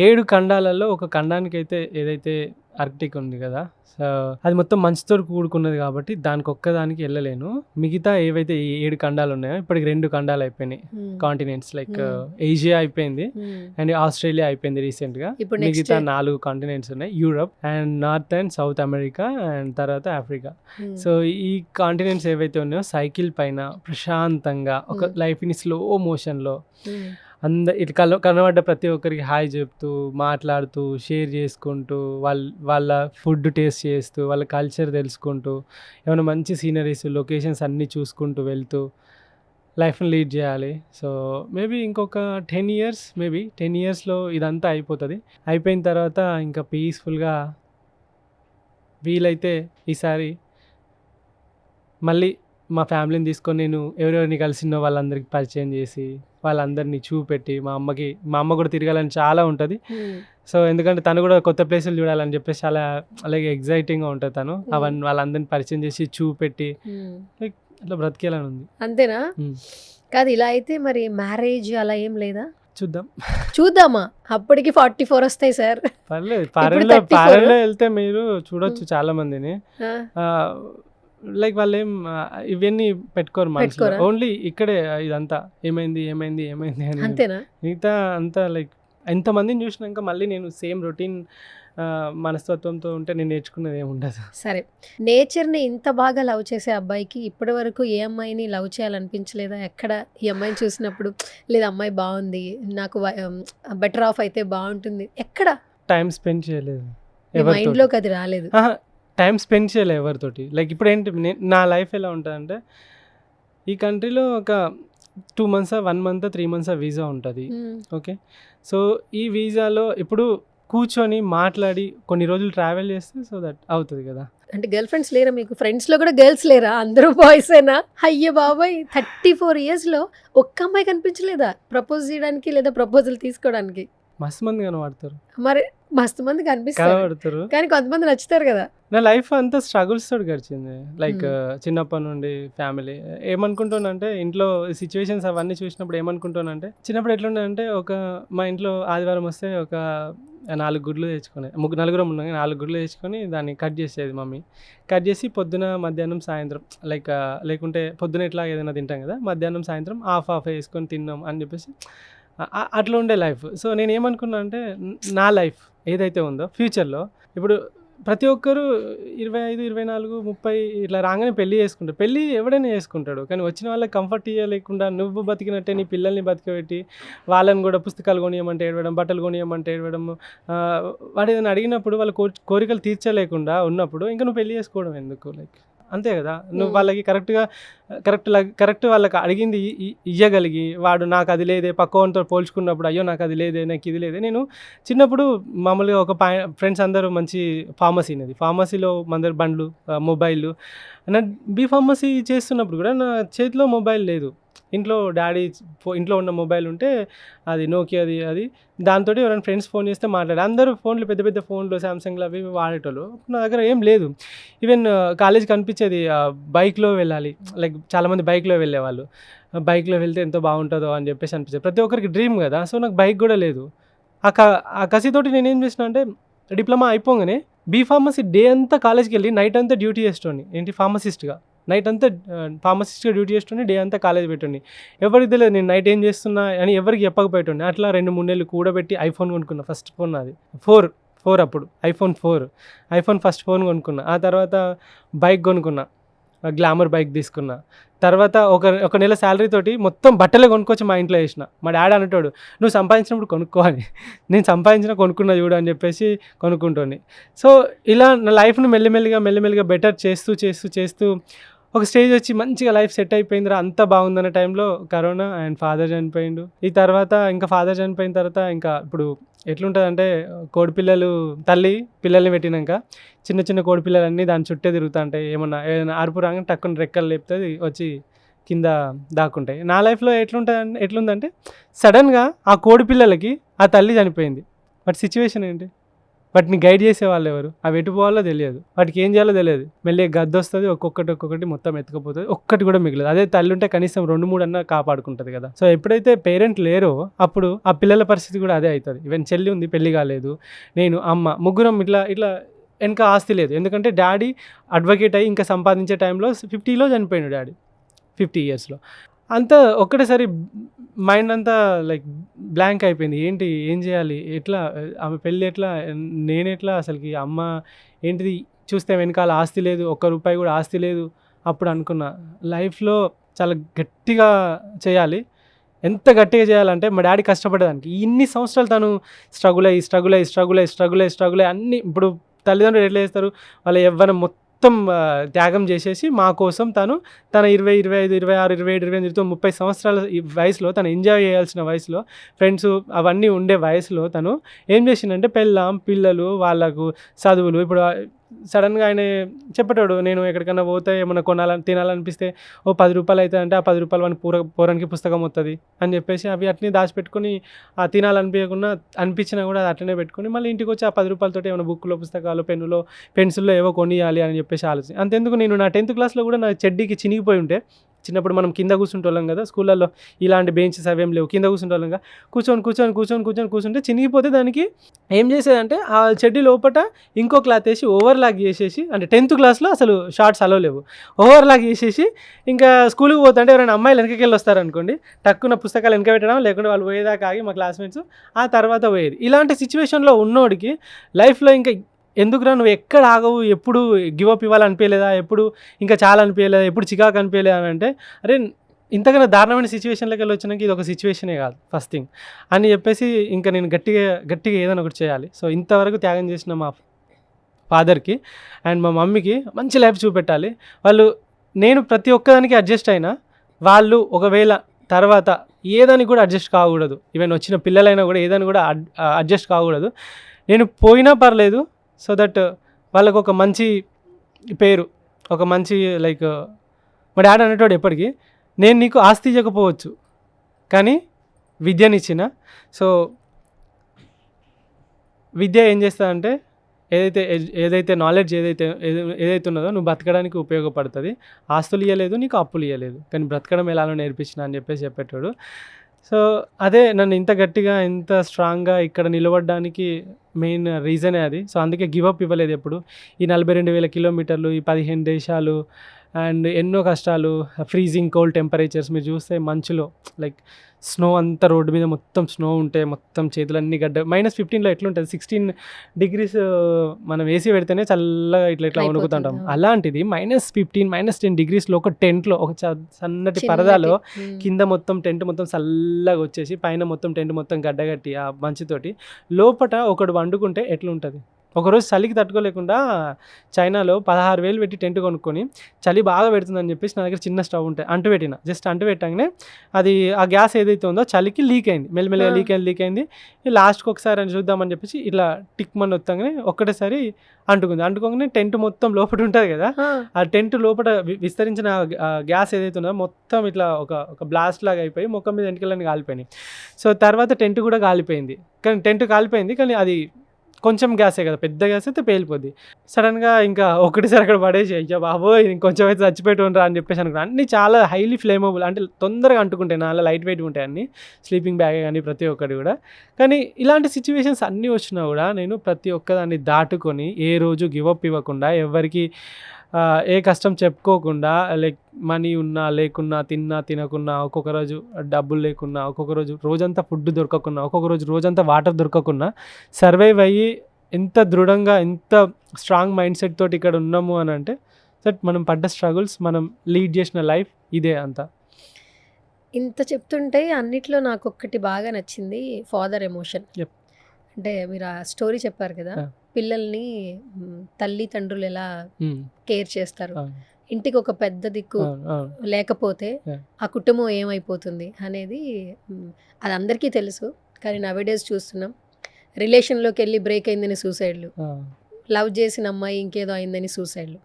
7 ఖండాలలో ఒక ఖండానికి అయితే ఏదైతే ఆర్కిటిక్ ఉంది కదా, సో అది మొత్తం మంచుతో కూడుకున్నది కాబట్టి దానికి ఒక్కదానికి వెళ్ళలేను. మిగతా ఏవైతే ఈ 7 ఖండాలు ఉన్నాయో ఇప్పటికి 2 ఖండాలు అయిపోయినాయి కాంటినెంట్స్. లైక్ ఏషియా అయిపోయింది అండ్ ఆస్ట్రేలియా అయిపోయింది రీసెంట్గా. మిగతా 4 కాంటినెంట్స్ ఉన్నాయి, Europe and north and south America and తర్వాత ఆఫ్రికా. సో ఈ కాంటినెంట్స్ ఏవైతే ఉన్నాయో సైకిల్ పైన ప్రశాంతంగా ఒక లైఫ్ని స్లో మోషన్లో ఇటు కనబడ్డ ప్రతి ఒక్కరికి హాయ్ చెప్తూ, మాట్లాడుతూ, షేర్ చేసుకుంటూ, వాళ్ళ ఫుడ్ టేస్ట్ చేస్తూ, వాళ్ళ కల్చర్ తెలుసుకుంటూ, ఏమైనా మంచి సీనరీస్ లొకేషన్స్ అన్నీ చూసుకుంటూ వెళ్తూ లైఫ్ని లీడ్ చేయాలి. సో మేబీ ఇంకొక 10 yearsలో ఇదంతా అయిపోతుంది. అయిపోయిన తర్వాత ఇంకా పీస్ఫుల్గా వీలైతే ఈసారి మళ్ళీ మా ఫ్యామిలీని తీసుకొని నేను ఎవరెవరిని కలిసినో వాళ్ళందరికీ పరిచయం చేసి వాళ్ళందరినీ చూపెట్టి, మా అమ్మ కూడా తిరగాలని చాలా ఉంటుంది. సో ఎందుకంటే తను కూడా కొత్త ప్లేసులు చూడాలని చెప్పేసి చాలా అలాగే ఎగ్జైటింగ్గా ఉంటుంది. తను వాళ్ళందరినీ పరిచయం చేసి చూపెట్టి లైక్ అట్లా బ్రతికేయాలని ఉంది. అంతేనా? కాదు, ఇలా అయితే మరి మ్యారేజ్ అలా ఏం లేదా? చూద్దామా? అప్పటికి 44 వస్తాయి సార్. పర్లేదు, ఫారెన్లో వెళ్తే మీరు చూడొచ్చు చాలా మందిని. లైక్ వాళ్ళు ఏం ఇవన్నీ పెట్టుకోరు మనసులో, ఓన్లీ ఇక్కడే ఇదంతా ఏమైంది అని. అంతేనా? మిగతా అంతా లైక్ ఎంతమందిని చూసినాక మళ్ళీ నేను సేమ్ రొటీన్ మనస్తత్వంతో ఉంటే నేను నేర్చుకున్నది ఏమి ఉండదు. సరే, నేచర్ని ఇంత బాగా లవ్ చేసే అబ్బాయికి ఇప్పటి వరకు ఏ అమ్మాయిని లవ్ చేయాలనిపించలేదా? ఎక్కడ ఈ అమ్మాయిని చూసినప్పుడు లేదా అమ్మాయి బాగుంది, నాకు బెటర్ ఆఫ్ అయితే బాగుంటుంది, ఎక్కడ టైం స్పెండ్ చేయలేదు, మైండ్లోకి అది రాలేదు? టైం స్పెండ్ చేయలేదు ఎవరితోటి. లైక్ ఇప్పుడు ఏంటి నా లైఫ్ ఎలా ఉంటుందంటే, ఈ కంట్రీలో ఒక 2 months 1 month 3 months వీసా ఉంటుంది. ఓకే, సో ఈ వీసాలో ఇప్పుడు కూర్చొని మాట్లాడి కొన్ని రోజులు ట్రావెల్ చేస్తే సో దట్ అవుతుంది కదా. అంటే గర్ల్ ఫ్రెండ్స్ లేరా మీకు? ఫ్రెండ్స్లో కూడా గర్ల్స్ లేరా? అందరూ బాయ్సేనా? అయ్యో బాబాయ్, 34 yearsలో ఒక్క అమ్మాయి కనిపించలేదా ప్రపోజ్ చేయడానికి లేదా ప్రపోజల్ తీసుకోవడానికి? మస్తు మంది కనబడతారు. మరి మస్తు మంది కనిపిస్తారు కానీ కొంతమంది నచ్చుతారు కదా. నా లైఫ్ అంతా స్ట్రగుల్స్ తోటి గడిచింది. లైక్ చిన్నప్పటి నుండి ఫ్యామిలీ ఏమనుకుంటానంటే, ఇంట్లో సిచ్యువేషన్స్ అవన్నీ చూసినప్పుడు ఏమనుకుంటానంటే, చిన్నప్పుడు ఎట్లుండే మా ఇంట్లో ఆదివారం వస్తే ఒక 4 గుడ్లు తెచ్చుకొని, నలుగురం ఉన్నాం, 4 గుడ్లు తెచ్చుకొని దాన్ని కట్ చేసేది మమ్మీ. కట్ చేసి పొద్దున మధ్యాహ్నం సాయంత్రం లేకుంటే పొద్దున ఎట్లా ఏదైనా తింటాం కదా, మధ్యాహ్నం సాయంత్రం హాఫ్ వేసుకొని తిన్నాం అని చెప్పేసి అట్లా ఉండే లైఫ్. సో నేను ఏమనుకున్నా అంటే, నా లైఫ్ ఏదైతే ఉందో ఫ్యూచర్లో ఇప్పుడు ప్రతి ఒక్కరు 25, 24, 30 ఇట్లా రాగానే పెళ్ళి చేసుకుంటారు. పెళ్ళి ఎవడైనా చేసుకుంటాడు, కానీ వచ్చిన వాళ్ళకి కంఫర్ట్ ఇవ్వలేకుండా నువ్వు బతికినట్టే నీ పిల్లల్ని బతికబెట్టి వాళ్ళని కూడా పుస్తకాలు కొనియమంటే ఏడవడం, బట్టలు కొనియమంటే ఏడవడం, వాడు ఏదైనా అడిగినప్పుడు వాళ్ళ కోరికలు తీర్చలేకుండా ఉన్నప్పుడు ఇంకా నువ్వు పెళ్ళి చేసుకోవడం ఎందుకు? లైక్ అంతే కదా. నువ్వు వాళ్ళకి కరెక్ట్ వాళ్ళకి అడిగింది ఇవ్వగలిగి, వాడు నాకు అది లేదే, పక్కవాడితో పోల్చుకున్నప్పుడు అయ్యో నాకు అది లేదే, నాకు ఇది లేదే. నేను చిన్నప్పుడు మామూలుగా ఒక ఫ్రెండ్స్ అందరూ మంచి ఫార్మసీలో అందరు బండ్లు, మొబైల్. నా బీఫార్మసీ చేస్తున్నప్పుడు కూడా నా చేతిలో మొబైల్ లేదు. ఇంట్లో ఉన్న మొబైల్ ఉంటే అది నోకియాది, అది దాంతో ఎవరైనా ఫ్రెండ్స్ ఫోన్ చేస్తే అందరూ ఫోన్లు పెద్ద పెద్ద ఫోన్లు శాంసంగ్లు అవి వాడేటోళ్ళు. నా దగ్గర ఏం లేదు. ఈవెన్ కాలేజ్కి అనిపించేది బైక్లో వెళ్ళాలి, లైక్ చాలామంది బైక్లో వెళ్ళేవాళ్ళు. బైక్లో వెళ్తే ఎంతో బాగుంటుందో అని చెప్పేసి అనిపించేది. ప్రతి ఒక్కరికి డ్రీమ్ కదా. సో నాకు బైక్ కూడా లేదు. ఆ కసితోటి నేనేం చేసిన అంటే డిప్లొమా అయిపోగానే ఫార్మసీ డే అంతా కాలేజ్కి వెళ్ళి నైట్ అంతా డ్యూటీ చేస్తుండే, ఏంటి ఫార్మసిస్ట్గా. నైట్ అంతా ఫార్మసిస్ట్గా డ్యూటీ చేస్తుండే, డే అంతా కాలేజ్ పెట్టుండి. ఎవరికి తెలియదు నేను నైట్ ఏం చేస్తున్నా అని ఎవరికి చెప్పకపోయేటుండే. అట్లా 2-3 నెలలు కూడబెట్టి ఐఫోన్ కొనుక్కున్నా. ఫస్ట్ ఫోన్ నాది 4 అప్పుడు ఐఫోన్ 4 ఫస్ట్ ఫోన్ కొనుక్కున్నా. ఆ తర్వాత బైక్ కొనుక్కున్నా, గ్లామర్ బైక్ తీసుకున్నా. తర్వాత ఒక నెల శాలరీ తోటి మొత్తం బట్టలే కొనుక్కొచ్చి మా ఇంట్లో వేసిన. మా డాడీ అనేటోడు, నువ్వు సంపాదించినప్పుడు కొనుక్కోవాలి, నేను సంపాదించిన కొనుక్కున్నా చూడు అని చెప్పేసి కొనుక్కుంటుంది. సో ఇలా నా లైఫ్ను మెల్లిమెల్లిగా బెటర్ చేస్తూ ఒక స్టేజ్ వచ్చి మంచిగా లైఫ్ సెట్ అయిపోయిందిరా, అంతా బాగుందన్న టైంలో కరోనా అండ్ ఫాదర్ చనిపోయిండు. ఈ తర్వాత ఇంకా ఫాదర్ చనిపోయిన తర్వాత ఇంకా ఇప్పుడు ఎట్లుంటుందంటే కోడిపిల్లలు తల్లి పిల్లల్ని పెట్టినాక చిన్న కోడిపిల్లలన్నీ దాని చుట్టే తిరుగుతూ ఉంటాయి. ఏదైనా అరుపు రాగానే టక్కున రెక్కలు లేపుతుంది, వచ్చి కింద దాక్కుంటాయి. నా లైఫ్లో ఎట్లుందంటే సడన్గా ఆ కోడిపిల్లలకి ఆ తల్లి చనిపోయింది. బట్ సిచ్యువేషన్ ఏంటి, వాటిని గైడ్ చేసే వాళ్ళు ఎవరు, అవి ఎటు పోవాలో తెలియదు, వాటికి ఏం చేయాలో తెలియదు. మెల్లిగా గద్ద వస్తుంది, ఒక్కొక్కటి మొత్తం ఎత్తుకపోతుంది, ఒక్కటి కూడా మిగలదు. అదే తల్లి ఉంటే కనీసం 2-3 అన్నా కాపాడుకుంటుంది కదా. సో ఎప్పుడైతే పేరెంట్ లేరో అప్పుడు ఆ పిల్లల పరిస్థితి కూడా అదే అవుతుంది. ఈవెన్ చెల్లి ఉంది, పెళ్లి కాలేదు, నేను అమ్మ ముగ్గురం ఇట్లా వెనక ఆస్తి లేదు. ఎందుకంటే డాడీ అడ్వకేట్ అయ్యి ఇంకా సంపాదించే టైంలో 50లో చనిపోయాడు డాడీ, 50 ఇయర్స్లో. అంతా ఒక్కటేసారి మైండ్ అంతా లైక్ బ్లాంక్ అయిపోయింది. ఏం చేయాలి, ఎట్లా ఆమె పెళ్ళి ఎట్లా, నేనెట్లా, అసలుకి అమ్మ ఏంటిది, చూస్తే వెనకాల ఆస్తి లేదు, ₹1 కూడా ఆస్తి లేదు. అప్పుడు అనుకున్నా లైఫ్లో చాలా గట్టిగా చేయాలి. ఎంత గట్టిగా చేయాలంటే మా డాడీ కష్టపడేదానికి ఇన్ని సంవత్సరాలు తను స్ట్రగుల్ అయ్యి అన్నీ. ఇప్పుడు తల్లిదండ్రులు ఎట్లా చేస్తారు, వాళ్ళ యవ్వనం మొత్తం త్యాగం చేసేసి మా కోసం తన 20, 25, 26, 27, 28, 30 సంవత్సరాల ఈ వయసులో తను ఎంజాయ్ చేయాల్సిన వయసులో, ఫ్రెండ్స్ అవన్నీ ఉండే వయసులో తను ఏం చేసిందంటే పిల్లలు వాళ్ళకు చదువులు. ఇప్పుడు సడన్గా ఆయన చెప్పేటాడు, నేను ఎక్కడికైనా పోతే ఏమన్నా తినాలనిపిస్తే ₹10 అవుతుంది అంటే ఆ ₹10 వాని పోరానికి పుస్తకం వస్తుంది అని చెప్పేసి అవి అట్నే దాచిపెట్టుకొని ఆ అనిపించినా కూడా అది అట్లనే పెట్టుకొని మళ్ళీ ఇంటికి వచ్చి ఆ ₹10 ఏమైనా బుక్లో, పుస్తకాలు, పెన్సిల్లో ఏవో కొనియాలి అని చెప్పేసి ఆలోచన. అంతెందుకు, నేను నా 10th క్లాస్లో కూడా నా చెడ్డీకి చినిగిపోయి ఉంటే, చిన్నప్పుడు మనం కింద కూర్చుంటోళ్ళం కదా స్కూళ్ళల్లో, ఇలాంటి బెంచెస్ అవేం లేవు, కింద కూర్చుంటోళ్ళంగా కూర్చొని చినిగిపోతే దానికి ఏం చేసేదంటే ఆ చెడ్డీ లోపట ఇంకో క్లాత్ వేసి ఓవర్లాక్ చేసేసి, అంటే 10th క్లాస్లో అసలు షార్ట్స్ అలో లేవు, ఓవర్లాక్ చేసేసి ఇంకా స్కూల్కి పోతుంటే ఎవరైనా అమ్మాయిలు వెనకకెళ్ళి వస్తారనుకోండి, టక్కున పుస్తకాలు వెనక పెట్టడం, లేకుంటే వాళ్ళు పోయేదాకా ఆగి మా క్లాస్మేట్స్ ఆ తర్వాత పోయేది. ఇలాంటి సిచ్యువేషన్లో ఉన్నోడికి లైఫ్లో ఇంకా ఎందుకురా నువ్వు ఎక్కడ ఆగవు, ఎప్పుడు గివప్ ఇవ్వాలనిపించలేదా, ఎప్పుడు ఇంకా చాలా అనిపించలేదా, ఎప్పుడు చికాకు అనిపించలేదా అని అంటే, అరే ఇంతకన్నా దారుణమైన సిచ్యువేషన్లోకి వెళ్ళి వచ్చినాక ఇది ఒక సిచ్యువేషనే కాదు ఫస్ట్ థింగ్ అని చెప్పేసి ఇంకా నేను గట్టిగా ఏదైనా ఒకటి చేయాలి. సో ఇంతవరకు త్యాగం చేసిన మా ఫాదర్కి అండ్ మా మమ్మీకి మంచి లైఫ్ చూపెట్టాలి. నేను ప్రతి ఒక్కదానికి అడ్జస్ట్ అయినా, వాళ్ళు ఒకవేళ తర్వాత ఏదానికి కూడా అడ్జస్ట్ కాకూడదు. ఈవెన్ వచ్చిన పిల్లలైనా కూడా ఏదాన్ని కూడా అడ్జస్ట్ కాకూడదు. నేను పోయినా పర్లేదు, సో దట్ వాళ్ళకు ఒక మంచి పేరు, ఒక మంచి లైక్ మా డాడీ అనేటోడు ఎప్పటికీ, నేను నీకు ఆస్తి ఇవ్వకపోవచ్చు కానీ విద్యనిచ్చిన. సో విద్య ఏం చేస్తుందంటే ఏదైతే నాలెడ్జ్ ఏదైతే ఉన్నదో నువ్వు బతకడానికి ఉపయోగపడుతుంది. ఆస్తులు ఇవ్వలేదు, నీకు అప్పులు ఇవ్వలేదు, కానీ బ్రతకడం ఎలానో నేర్పించిన అని చెప్పేటోడు. సో అదే నన్ను ఇంత గట్టిగా, ఇంత స్ట్రాంగ్గా ఇక్కడ నిలబడడానికి మెయిన్ రీజనే అది. సో అందుకే గివప్ ఇవ్వలేదు ఎప్పుడు. ఈ 42,000 కిలోమీటర్లు, ఈ 15 దేశాలు అండ్ ఎన్నో కష్టాలు, ఫ్రీజింగ్ కోల్డ్ టెంపరేచర్స్. మీరు చూస్తే మంచులో లైక్ స్నో అంతా రోడ్డు మీద మొత్తం స్నో ఉంటే మొత్తం చేతులన్నీ గడ్డ. -15లో ఎట్లుంటుంది, 16 degrees మనం ఏసీ పెడితేనే చల్లగా ఇట్లా వణుకుతుంటాం. అలాంటిది -15, -10 degreesలో ఒక టెంట్లో, ఒక సన్నటి పరదాలో కింద మొత్తం టెంట్ మొత్తం చల్లగా వచ్చేసి పైన మొత్తం టెంట్ మొత్తం గడ్డగట్టి ఆ మంచుతోటి లోపట ఒకడు వండుకుంటే ఎట్లుంటుంది. ఒకరోజు చలికి తట్టుకోలేకుండా చైనాలో 16,000 పెట్టి టెంట్ కొనుక్కొని చలి బాగా పెడుతుందని చెప్పేసి నా దగ్గర చిన్న స్టవ్ ఉంటాయి, అంటు పెట్టగానే అది ఆ గ్యాస్ ఏదైతే ఉందో చలికి లీక్ అయింది, మెల్లమెల్లగా లీక్ అయింది. లాస్ట్కి ఒకసారి అని చూద్దామని చెప్పేసి ఇట్లా టిక్ మని వస్తాగానే ఒక్కటేసారి అంటుకోగానే టెంట్ మొత్తం లోపల ఉంటుంది కదా, ఆ టెంట్ లోపల విస్తరించిన గ్యాస్ ఏదైతే ఉందో మొత్తం ఇట్లా ఒక బ్లాస్ట్ లాగా అయిపోయి ముఖం మీద ఎంటికలన్నీ కాలిపోయినాయి. సో తర్వాత టెంట్ కూడా కాలిపోయింది. కానీ అది కొంచెం గ్యాసే కదా, పెద్ద గ్యాస్ అయితే పేలిపోద్ది. సడన్గా ఇంకా ఒకటిసారి అక్కడ పడేసి అయ్యా బాబోయ్ ఇంకొంచెం అయితే చచ్చిపెట్టుకుంటారా అని చెప్పేసి అనుకున్నాను. అన్నీ చాలా హైలీ ఫ్లేమబుల్, అంటే తొందరగా అంటుకుంటాయి, చాలా లైట్ వెయిట్ ఉంటాయి అన్నీ, స్లీపింగ్ బ్యాగ్ కానీ ప్రతి ఒక్కటి కూడా. కానీ ఇలాంటి సిచ్యువేషన్స్ అన్నీ వచ్చినా కూడా నేను ప్రతి ఒక్కదాన్ని దాటుకొని ఏ రోజు గివప్ ఇవ్వకుండా, ఎవరికి ఏ కష్టం చెప్పుకోకుండా, లైక్ మనీ ఉన్నా లేకున్నా, తిన్నా తినకున్నా, ఒక్కొక్క రోజు డబ్బులు లేకున్నా, ఒక్కొక్క రోజు రోజంతా ఫుడ్ దొరకకున్నా, ఒక్కొక్క రోజు రోజంతా వాటర్ దొరకకున్నా సర్వైవ్ అయ్యి ఎంత దృఢంగా, ఎంత స్ట్రాంగ్ మైండ్ సెట్ తోటి ఇక్కడ ఉన్నాము అని అంటే దట్ మనం పడ్డ స్ట్రగుల్స్, మనం లీడ్ చేసిన లైఫ్ ఇదే అంతా. ఇంత చెప్తుంటే అన్నిట్లో నాకు ఒక్కటి బాగా నచ్చింది, ఫాదర్ ఎమోషన్. Yep. అంటే మీరు ఆ స్టోరీ చెప్పారు కదా, పిల్లల్ని తల్లిదండ్రులు ఎలా కేర్ చేస్తారు, ఇంటికి ఒక పెద్ద దిక్కు లేకపోతే ఆ కుటుంబం ఏమైపోతుంది అనేది అది అందరికీ తెలుసు. కానీ నవేడేస్ చూస్తున్నాం, రిలేషన్లోకి వెళ్ళి బ్రేక్ అయిందని సూసైడ్లు, లవ్ చేసిన అమ్మాయి ఇంకేదో అయిందని సూసైడ్లు.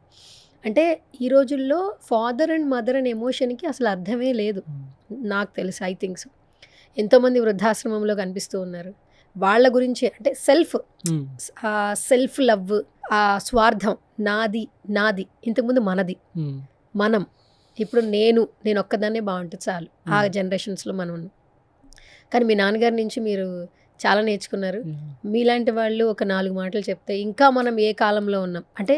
అంటే ఈ రోజుల్లో ఫాదర్ అండ్ మదర్ అనే ఎమోషన్కి అసలు అర్థమే లేదు నాకు తెలుసు. ఐ థింక్స్ ఎంతోమంది వృద్ధాశ్రమంలో కనిపిస్తూ ఉన్నారు. వాళ్ళ గురించి అంటే సెల్ఫ్ లవ్, ఆ స్వార్థం, నాది నాది, ఇంతకుముందు మనది, మనం, ఇప్పుడు నేను ఒక్కదాన్నే బాగుంటే చాలు, ఆ జనరేషన్స్లో మనం ఉన్నాం. కానీ మీ నాన్నగారి నుంచి మీరు చాలా నేర్చుకున్నారు. మీలాంటి వాళ్ళు ఒక 4 మాటలు చెప్తే ఇంకా మనం ఏ కాలంలో ఉన్నాం అంటే,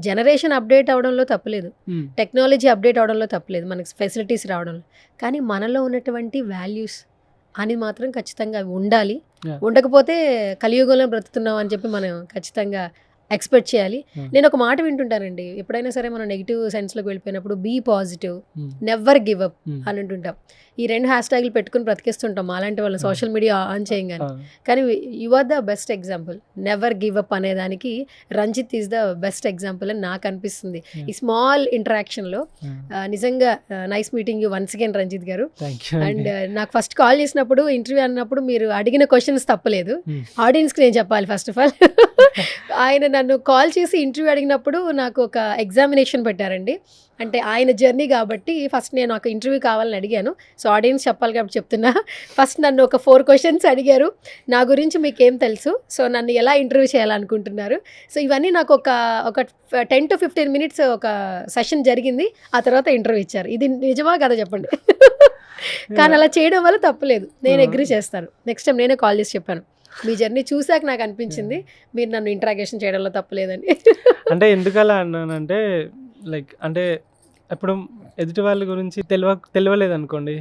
జనరేషన్ అప్డేట్ అవడంలో తప్పలేదు, టెక్నాలజీ అప్డేట్ అవడంలో తప్పలేదు, మనకి ఫెసిలిటీస్ రావడంలో, కానీ మనలో ఉన్నటువంటి వాల్యూస్ అని మాత్రం ఖచ్చితంగా అవి ఉండాలి. ఉండకపోతే కలియుగంలో బ్రతుకుతున్నాం అని చెప్పి మనం ఖచ్చితంగా ఎక్స్పెక్ట్ చేయాలి. నేను ఒక మాట వింటుంటానండి, ఎప్పుడైనా సరే మనం నెగిటివ్ సెన్స్లోకి వెళ్ళిపోయినప్పుడు be positive, never give up అని అంటుంటాం. ఈ 2 హ్యాష్ ట్యాగ్లు పెట్టుకుని బ్రతికిస్తుంటాం అలాంటి వాళ్ళని సోషల్ మీడియా ఆన్ చేయగానే. కానీ you are the best example. Never give up అనేదానికి Ranjith is the best example అని నాకు అనిపిస్తుంది ఈ స్మాల్ ఇంటరాక్షన్లో. నిజంగా nice meeting you once again Ranjith garu. And నాకు ఫస్ట్ కాల్ చేసినప్పుడు ఇంటర్వ్యూ అన్నప్పుడు మీరు అడిగిన క్వశ్చన్స్ తప్పలేదు. ఆడియన్స్కి నేను చెప్పాలి ఫస్ట్ ఆఫ్ ఆల్, ఆయన నన్ను కాల్ చేసి ఇంటర్వ్యూ అడిగినప్పుడు నాకు ఒక ఎగ్జామినేషన్ పెట్టారండి. అంటే ఆయన జర్నీ కాబట్టి ఫస్ట్ నేను ఒక ఇంటర్వ్యూ కావాలని అడిగాను. సో ఆడియన్స్ చెప్పాలి కాబట్టి చెప్తున్నా. ఫస్ట్ నన్ను ఒక 4 క్వశ్చన్స్ అడిగారు, నా గురించి మీకేం తెలుసు, సో నన్ను ఎలా ఇంటర్వ్యూ చేయాలనుకుంటున్నారు. సో ఇవన్నీ నాకు ఒక 10 to 15 minutes ఒక సెషన్ జరిగింది. ఆ తర్వాత ఇంటర్వ్యూ ఇచ్చారు. ఇది నిజమా కదా చెప్పండి. కానీ అలా చేయడం వల్ల తప్పలేదు, నేను అగ్రీ చేస్తాను. నెక్స్ట్ టైం నేనే కాల్ చేసి చెప్పాను, మీ జర్నీ చూసాక నాకు అనిపించింది మీరు నన్ను ఇంటరాగేషన్ చేయడంలో తప్పలేదని. అంటే ఎందుకలా అన్నానంటే, లైక్ అంటే ఇప్పుడు ఎదుటి వాళ్ళ గురించి తెలియలేదు అనుకోండి,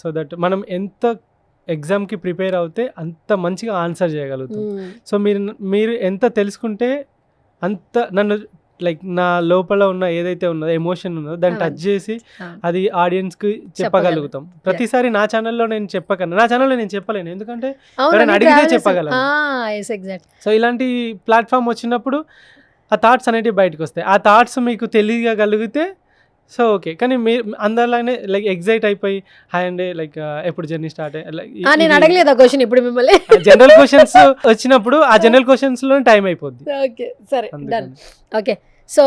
సో దట్ మనం ఎంత ఎగ్జామ్కి ప్రిపేర్ అవుతే అంత మంచిగా ఆన్సర్ చేయగలుగుతాం. సో మీరు ఎంత తెలుసుకుంటే అంత నన్ను లైక్ నా లోపల ఉన్న ఏదైతే ఉన్నదో ఎమోషన్ ఉన్నదో దాన్ని టచ్ చేసి అది ఆడియన్స్కి చెప్పగలుగుతాం. ప్రతిసారి నా ఛానల్లో నేను చెప్పకన్నా, నా ఛానల్లో నేను చెప్పలేను, ఎందుకంటే అడిగితే చెప్పగలను. సో ఇలాంటి ప్లాట్ఫామ్ వచ్చినప్పుడు ఆ థాట్స్ అనేటివి బయటకు వస్తాయి. ఆ థాట్స్ మీకు తెలియగలిగితే సో ఓకే. కానీ మీరు అందరిలానే లైక్ ఎగ్జైట్ అయిపోయి హాయ్ అండి లైక్ ఎప్పుడు జర్నీ స్టార్ట్ నేను అడగలేదు ఆ క్వశ్చన్ ఇప్పుడు మిమ్మల్ని. జనరల్ క్వశ్చన్స్ వచ్చినప్పుడు ఆ జనరల్ క్వశ్చన్స్లో టైం అయిపోద్ది. ఓకే సరే done. Okay, so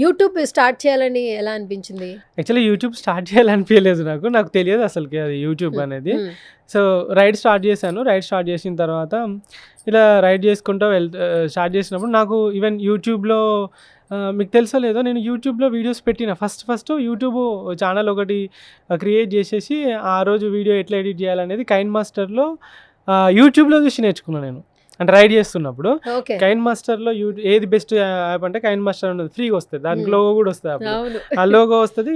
YouTube start చేయాలని ఎలా అనిపించింది? యాక్చువల్లీ యూట్యూబ్ స్టార్ట్ చేయాలనిపించలేదు, నాకు తెలియదు అసలుకి అది యూట్యూబ్ అనేది. సో రైడ్ స్టార్ట్ చేశాను. రైడ్ స్టార్ట్ చేసిన తర్వాత ఇలా రైడ్ చేసుకుంటూ స్టార్ట్ చేసినప్పుడు నాకు ఈవెన్ యూట్యూబ్లో మీకు తెలుసో లేదో నేను యూట్యూబ్లో వీడియోస్ పెట్టిన ఫస్ట్ యూట్యూబ్ ఛానల్ ఒకటి క్రియేట్ చేసేసి ఆ రోజు వీడియో ఎట్లా ఎడిట్ చేయాలనేది కైన్ మాస్టర్లో యూట్యూబ్లో చూసి నేర్చుకున్నాను నేను. అంటే రైడ్ చేస్తున్నప్పుడు కైన్ మాస్టర్లో ఏది బెస్ట్ యాప్ అంటే కైన్ మాస్టర్ అనేది ఫ్రీగా వస్తుంది, దానికి లోగో కూడా వస్తుంది. ఆ లోగో వస్తుంది,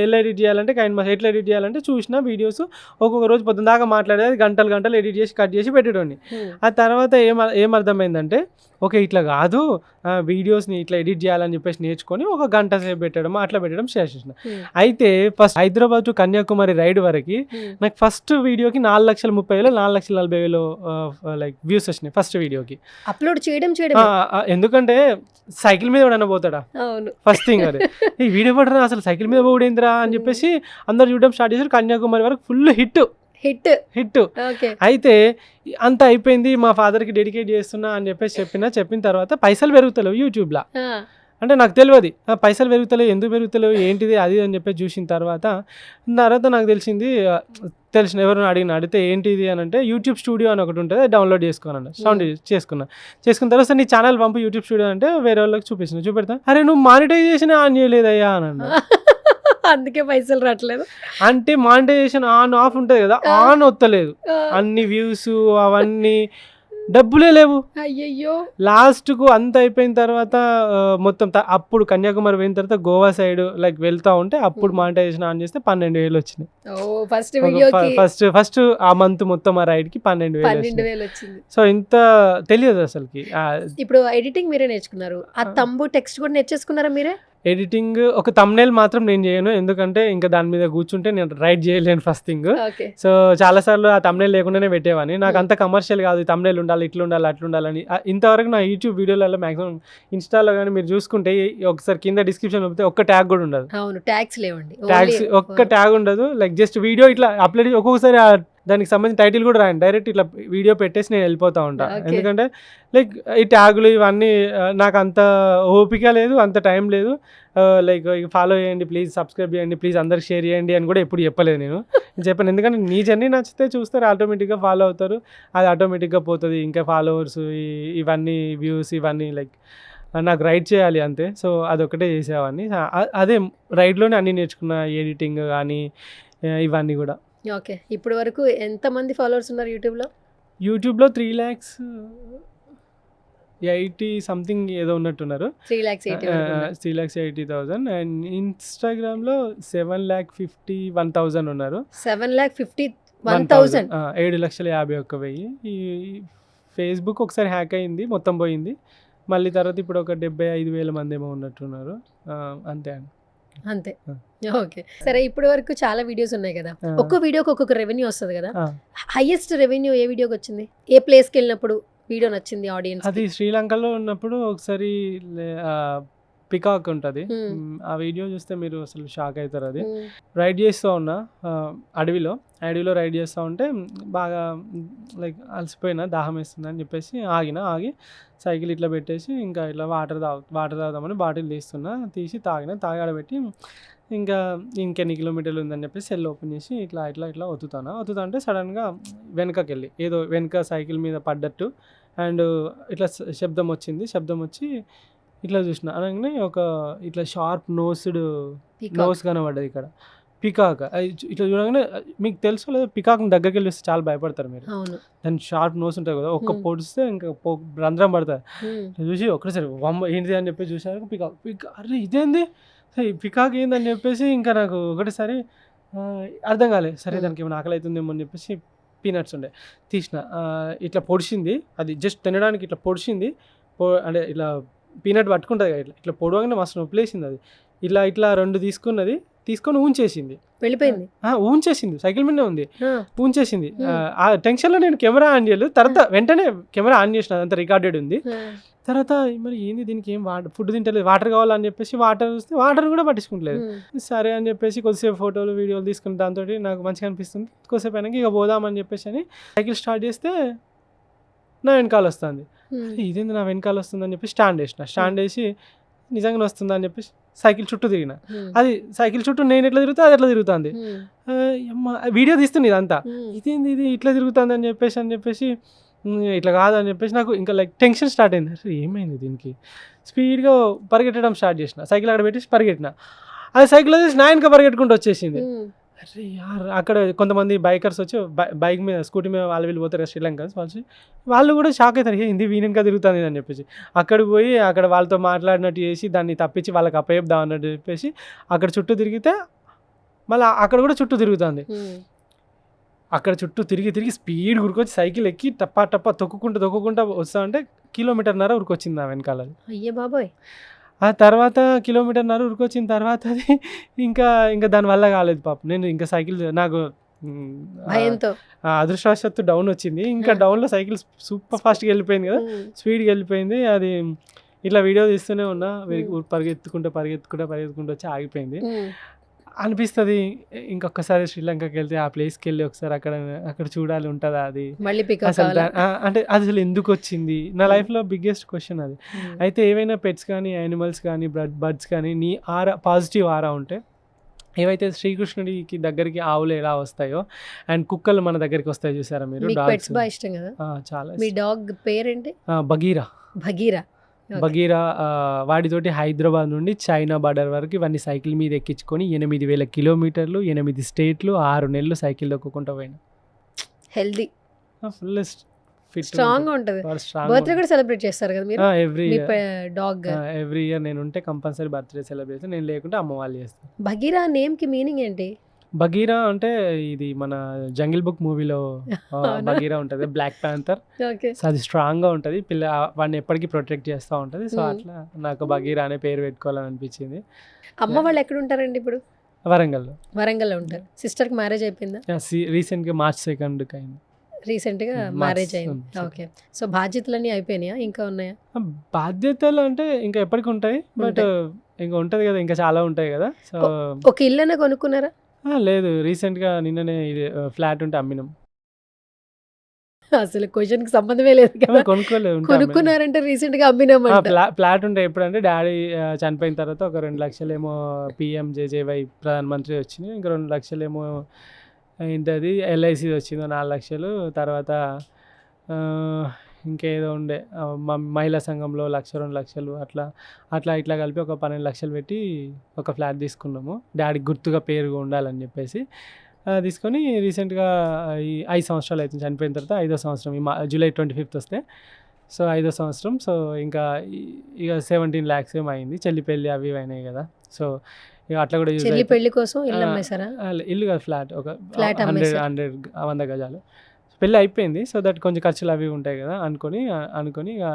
ఎలా ఎడిట్ చేయాలంటే కైన్ మాస్టర్ ఎట్లా ఎడిట్ చేయాలంటే చూసిన వీడియోస్ ఒక్కొక్క రోజు పొద్దున దాకా మాట్లాడేది గంటలు ఎడిట్ చేసి కట్ చేసి పెట్టేటోని. ఆ తర్వాత ఏమర్థమైందంటే ఓకే ఇట్లా కాదు, వీడియోస్ని ఇట్లా ఎడిట్ చేయాలని చెప్పేసి నేర్చుకొని ఒక గంట సేపు పెట్టడం అట్లా పెట్టడం స్టార్ట్ చేసిన. అయితే first Hyderabad to Kanyakumari ride వరకు నాకు ఫస్ట్ వీడియోకి 4,30,000 4,40,000 లైక్ వ్యూస్ వచ్చినాయి ఫస్ట్ వీడియోకి. అప్లోడ్ చేయడం ఎందుకంటే సైకిల్ మీద ఎవడన్నా పోతాడా ఫస్ట్ థింగ్, అదే ఈ వీడియో పడరా అసలు సైకిల్ మీద పోడేంద్రా అని చెప్పేసి అందరు చూడడం స్టార్ట్ చేశారు. కన్యాకుమారి వరకు ఫుల్ హిట్. అయితే అంత అయిపోయింది, మా ఫాదర్కి డెడికేట్ చేస్తున్నా అని చెప్పేసి చెప్పిన తర్వాత పైసలు పెరుగుతలేవు యూట్యూబ్లో. అంటే నాకు తెలియదు పైసలు పెరుగుతలేవు, ఎందుకు పెరుగుతలేవు ఏంటిది అది అని చెప్పేసి చూసిన తర్వాత నాకు తెలిసింది తెలిసిన ఎవరైనా అడిగితే ఏంటిది అని అంటే యూట్యూబ్ స్టూడియో అని ఒకటి ఉంటుంది, డౌన్లోడ్ చేసుకోనండి. సౌండ్ చేసుకున్న తర్వాత నీ ఛానల్ పంపు యూట్యూబ్ స్టూడియో అంటే వేరే వాళ్ళకి చూపెడతా. అరే నువ్వు మానిటైజేషన్ ఆన్ చేయలేదయ్యా అని అన్నా. అందుకే పైసలు రావట్లేదు అంటే మానిటైజేషన్ ఆన్ ఆఫ్ ఉంటుంది కదా, ఆన్ వస్తలేదు. అన్ని వ్యూస్ అవన్నీ డబ్బులే లేవు. అయ్యయ్యో. లాస్ట్కు అంత అయిపోయిన తర్వాత మొత్తం అప్పుడు కన్యాకుమారి పోయిన తర్వాత గోవా సైడ్ లైక్ వెళ్తా ఉంటే అప్పుడు మానిటైజేషన్ ఆన్ చేస్తే 12,000 వచ్చినాయి. ఫస్ట్ ఆ మంత్ మొత్తం ఆ రైడ్కి 12,000 వచ్చింది. సో ఇంత తెలియదు అసలుకి. ఇప్పుడు ఎడిటింగ్ మీరే నేర్చుకున్నారు, ఆ తంబు టెక్స్ట్ కూడా నేర్చేసుకున్నారా మీరే? ఎడిటింగ్ ఒక thumbnail మాత్రం నేను చేయను, ఎందుకంటే ఇంకా దాని మీద కూర్చుంటే నేను రైట్ చేయలేను ఫస్ట్ థింగ్. సో చాలాసార్లు ఆ thumbnail లేకుండానే పెట్టేవాడిని. నాకు అంత కమర్షియల్ కాదు, thumbnail ఉండాలి, ఇట్లా ఉండాలి, అట్లా ఉండాలని. ఇంతవరకు నా యూట్యూబ్ వీడియోలలో మ్యాక్సిమం ఇన్స్టాలో కానీ మీరు చూసుకుంటే ఒకసారి కింద డిస్క్రిప్షన్ పంపితే ఒక్క ట్యాగ్ కూడా ఉండదు. అవును, ట్యాగ్స్ లేవండి, ట్యాగ్స్ ఒక్క ట్యాగ్ ఉండదు. లైక్ జస్ట్ వీడియో ఇట్లా అప్లోడ్, ఒక్కొక్కసారి దానికి సంబంధించిన టైటిల్ కూడా రాయండి, డైరెక్ట్ ఇట్లా వీడియో పెట్టేసి నేను వెళ్ళిపోతూ ఉంటాను. ఎందుకంటే లైక్ ఈ ట్యాగులు ఇవన్నీ నాకు అంత ఓపిక లేదు, అంత టైం లేదు. లైక్ ఫాలో చేయండి ప్లీజ్, సబ్స్క్రైబ్ చేయండి ప్లీజ్, అందరికి షేర్ చేయండి అని కూడా ఎప్పుడు చెప్పలేదు నేను చెప్పాను. ఎందుకంటే నీ జర్నీ నచ్చితే చూస్తారు, ఆటోమేటిక్గా ఫాలో అవుతారు, అది ఆటోమేటిక్గా పోతుంది. ఇంకా ఫాలోవర్స్ ఇవన్నీ వ్యూస్ ఇవన్నీ లైక్ నాకు రైడ్ చేయాలి అంతే. సో అదొకటే చేసేవాడిని. అదే రైడ్లోనే అన్నీ నేర్చుకున్న, ఎడిటింగ్ కానీ ఇవన్నీ కూడా. ఓకే, ఇప్పుడు వరకు ఎంతమంది ఫాలోవర్స్ ఉన్నారు యూట్యూబ్లో 3,80,000 సంథింగ్ ఏదో ఉన్నట్టున్నారు, 3,80,000. అండ్ ఇన్స్టాగ్రామ్లో 7,51,000 ఉన్నారు. 7,51,000, 7,51,000. ఈ ఫేస్బుక్ ఒకసారి హ్యాక్ అయింది, మొత్తం పోయింది. మళ్ళీ తర్వాత ఇప్పుడు ఒక 75,000 మంది ఏమో ఉన్నట్టున్నారు. అంతే అండి. అంతే. ఓకే, సరే ఇప్పటి వరకు చాలా వీడియోస్ ఉన్నాయి కదా, ఒక్కో వీడియోకి ఒక్కొక్క రెవెన్యూ వస్తుంది కదా, హైయెస్ట్ రెవెన్యూ ఏ వీడియోకి వచ్చింది? ఏ ప్లేస్కి వెళ్ళినప్పుడు వీడియో నచ్చింది ఆడియన్స్? అది శ్రీలంకలో ఉన్నప్పుడు ఒకసారి పికాక్ ఉంటుంది, ఆ వీడియో చూస్తే మీరు అసలు షాక్ అవుతారు. అది రైడ్ చేస్తూ ఉన్నా అడవిలో రైడ్ చేస్తూ ఉంటే బాగా లైక్ అలసిపోయినా, దాహం వేస్తుంది అని చెప్పేసి ఆగి సైకిల్ ఇట్లా పెట్టేసి ఇంకా ఇట్లా వాటర్ తాగుదామని బాటిల్ తీసి తాగాడబెట్టి ఇంకా ఇంకెన్ని కిలోమీటర్లు ఉందని చెప్పేసి సెల్ ఓపెన్ చేసి ఇట్లా ఒత్తుతా అంటే సడన్గా వెనకకెళ్ళి ఏదో వెనక సైకిల్ మీద పడ్డట్టు అండ్ ఇట్లా శబ్దం వచ్చి ఇట్లా చూసిన అనగానే ఒక ఇట్లా షార్ప్ నోస్ కనబడ్డది ఇక్కడ, పికాక్. ఇట్లా చూడగానే మీకు తెలుసు లేదా, పికాక్ దగ్గరికి వెళ్ళి వస్తే చాలా భయపడతారు మీరు. దాని షార్ప్ నోస్ ఉంటుంది కదా, ఒక్క పొడిస్తే ఇంకా రంధ్రం పడుతుంది. చూసి ఒకటేసారి ఏంటిది అని చెప్పి చూసారు, పికాక్. అరే ఇదేంది, పికాక్ ఏందని చెప్పేసి ఇంకా నాకు ఒకటేసారి అర్థం కాలేదు. సరే దానికి ఏమైనా ఆకలి అవుతుందేమో అని చెప్పేసి పీనట్స్ ఉండే తీసిన, ఇట్లా పొడిచింది. అది జస్ట్ తినడానికి ఇట్లా పొడిచింది, అంటే ఇట్లా పీనట్ పట్టుకుంటుంది కదా, ఇట్లా పొడవగానే మస్తు నొప్పిలేసింది. అది ఇట్లా 2 తీసుకొని ఊంచేసింది, వెళ్ళిపోయింది. ఊంచేసింది, సైకిల్ మీదనే ఉంది, ఊంచేసింది. ఆ టెన్షన్లో నేను కెమెరా ఆన్ చేయలేదు, తర్వాత వెంటనే కెమెరా ఆన్ చేసిన, అదంతా రికార్డెడ్ ఉంది. తర్వాత మరి ఏంది దీనికి ఏం ఫుడ్ తింటలేదు, వాటర్ కావాలని చెప్పేసి వాటర్ చూస్తే వాటర్ కూడా పట్టించుకుంటలేదు. సరే అని చెప్పేసి కొద్దిసేపు ఫోటోలు వీడియోలు తీసుకుని దాంతో నాకు మంచిగా అనిపిస్తుంది. కొద్దిసేపు అయినాక ఇక పోదామని చెప్పేసి అని సైకిల్ స్టార్ట్ చేస్తే నా వెనకాల వస్తుంది. ఇదేంది నా వెనకాల వస్తుందని చెప్పి స్టాండ్ వేసి నిజంగానే వస్తుందా అని చెప్పేసి సైకిల్ చుట్టూ తిరిగిన. అది సైకిల్ చుట్టూ నేను ఎట్లా తిరుగుతా అది ఎట్లా తిరుగుతుంది, వీడియో తీస్తుంది ఇదంతా. ఇదేంది ఇది ఇట్లా తిరుగుతుంది అని చెప్పేసి ఇట్లా కాదని చెప్పేసి నాకు ఇంకా లైక్ టెన్షన్ స్టార్ట్ అయింది. అసలు ఏమైంది దీనికి, స్పీడ్గా పరిగెట్టడం స్టార్ట్ చేసిన, సైకిల్ అక్కడ పెట్టేసి పరిగెట్టిన. అది సైకిల్ వచ్చేసి నా వెనక పరిగెట్టుకుంటూ వచ్చేసింది. అరే యార్, అక్కడ కొంతమంది బైకర్స్ వచ్చి బైక్ మీద స్కూటీ మీద వీళ్ళు పోతారు శ్రీలంకన్స్, వాళ్ళు కూడా షాక్ అవుతారు, ఇది వీనెనక తిరుగుతుంది అని చెప్పేసి. అక్కడికి పోయి అక్కడ వాళ్ళతో మాట్లాడినట్టు చేసి దాన్ని తప్పించి వాళ్ళకి అప్పయ్యద్దాం అన్నట్టు చెప్పేసి అక్కడ చుట్టూ తిరిగితే మళ్ళీ అక్కడ కూడా చుట్టూ తిరుగుతుంది. అక్కడ చుట్టూ తిరిగి స్పీడ్ ఉరికొచ్చి సైకిల్ ఎక్కి టప్పా తొక్కుకుంటూ వస్తా ఉంటే 1.5 కిలోమీటర్ ఉరికొచ్చింది నా వెనకాల. అయ్యే బాబాయ్. ఆ తర్వాత 1.5 కిలోమీటర్ ఉరికొచ్చిన తర్వాత అది ఇంకా దానివల్ల కాలేదు పాపం. నేను ఇంకా సైకిల్ నాకు భయంతో అదృష్టవశాత్తు డౌన్ వచ్చింది. ఇంకా డౌన్లో సైకిల్ సూపర్ ఫాస్ట్గా వెళ్ళిపోయింది కదా, స్పీడ్గా వెళ్ళిపోయింది. అది ఇట్లా వీడియో తీస్తూనే ఉన్నా, పరిగెత్తుకుంటూ వచ్చి ఆగిపోయింది. అనిపిస్తుంది ఇంకొకసారి శ్రీలంకకి వెళ్తే ఆ ప్లేస్కి వెళ్ళి ఒకసారి అక్కడ చూడాలి, ఉంటుందా అది అసలు అంటే అది అసలు ఎందుకు వచ్చింది. నా లైఫ్లో బిగ్గెస్ట్ క్వశ్చన్ అది. అయితే ఏవైనా పెట్స్ కానీ యానిమల్స్ కానీ బర్డ్స్ కానీ నీ పాజిటివ్ ఆరా ఉంటే ఏవైతే శ్రీకృష్ణుడికి దగ్గరికి ఆవులు ఎలా వస్తాయో అండ్ కుక్కలు మన దగ్గరికి వస్తాయి చూసారా మీరు మీకు డాగ్స్ పెట్స్ బాగా ఇష్టం కదా? చాలా మీ డాగ్ పేరేంటి? బగీరా భగీరా. Okay. బగీరా వాడితోటి హైదరాబాద్ నుండి చైనా బార్డర్ వరకు ఇవన్నీ సైకిల్ మీద ఎక్కించుకొని 8,000 కిలోమీటర్లు 8 స్టేట్లు 6 నెలలు సైకిల్ దొక్కుకుంటూ పోయినా. హెల్దీ ఫుల్ ఫిట్ స్ట్రాంగ్ గా ఉంటది. బర్త్డే కూడా సెలబ్రేట్ చేస్తారు కదా మీరు? ఎవ్రీ మీ డాగ్ ఇయర్ నేను ఉంటే కంపల్సరీ బర్త్డే సెలబ్రేషన్, నేను లేకుంటే అమ్మ వాళ్ళు చేస్తారు. భగీరా నేమ్ కి మీనింగ్ ఏంటి? బగీరా అంటే ఇది మన జంగిల్ బుక్ మూవీలో బగీరా ఉంటుంది, బ్లాక్ ప్యాంథర్. ఓకే. సో అది స్ట్రాంగ్గా ఉంటుంది, వాడిని ఎప్పటికీ ప్రొటెక్ట్ చేస్తూ ఉంటుంది. సో అట్లా నాకు బగీరా అనే పేరు పెట్టుకోవాలని అనిపించింది. అమ్మ వాళ్ళు ఎక్కడ ఉంటారండి ఇప్పుడు? వరంగల్లో. వరంగల్లో ఉంటారు. సిస్టర్ కి మ్యారేజ్ అయిపోయిందా? రీసెంట్గా March 2 అయింది. రీసెంట్ గా మ్యారేజ్ అయింది. ఓకే. సో బాధ్యతలన్నీ అయిపోయినాయా, ఇంకా ఉన్నాయా? బాధ్యతలు అంటే ఇంకా ఎప్పటికి ఉంటాయి, బట్ ఇంకా ఉంటుంది కదా, ఇంకా చాలా ఉంటాయి కదా. సో ఒక ఇల్లనే కొనుక్కున్నారా? లేదు, రీసెంట్గా నిన్ననే ఇది ఫ్లాట్ ఉంటే అమ్మినాం. అసలు క్వశ్చన్ కి సంబంధమే లేదు కదా. కొనుక్కోలేదు, కొనుక్కున్నారంటే రీసెంట్ గా అమ్మినామంట. ఫ్లాట్ ఉంటే ఎప్పుడంటే డాడీ చనిపోయిన తర్వాత ఒక 2 లక్షలు ఏమో PMJJY ప్రధానమంత్రి వచ్చింది, ఇంకా 2 లక్షలు ఏమో ఏంటది LIC వచ్చింది 4 లక్షలు, తర్వాత ఇంకేదో ఉండే మహిళా సంఘంలో 1-2 లక్షలు, అట్లా అట్లా ఇట్లా కలిపి ఒక 12 లక్షలు పెట్టి ఒక ఫ్లాట్ తీసుకున్నాము, డాడీకి గుర్తుగా పేరు ఉండాలని చెప్పేసి. తీసుకొని రీసెంట్గా ఈ 5 సంవత్సరాలు అవుతుంది, చనిపోయిన తర్వాత 5వ సంవత్సరం, July 25th వస్తే. సో 5వ సంవత్సరం. సో ఇంకా ఇక 17 lakhs ఏమో అయింది, చెల్లి పెళ్ళి అవి ఇవి అయినాయి కదా. సో ఇక అట్లా కూడా యూజ్ చెల్లి పెళ్లి కోసం ఇల్లు అమ్మేశారా? ఇల్లు కాదు, ఫ్లాట్, ఒక ఫ్లాట్ 100 గజాలు. పెళ్ళి అయిపోయింది, సో దట్ కొంచెం ఖర్చులు అవి ఉంటాయి కదా అనుకొని ఇక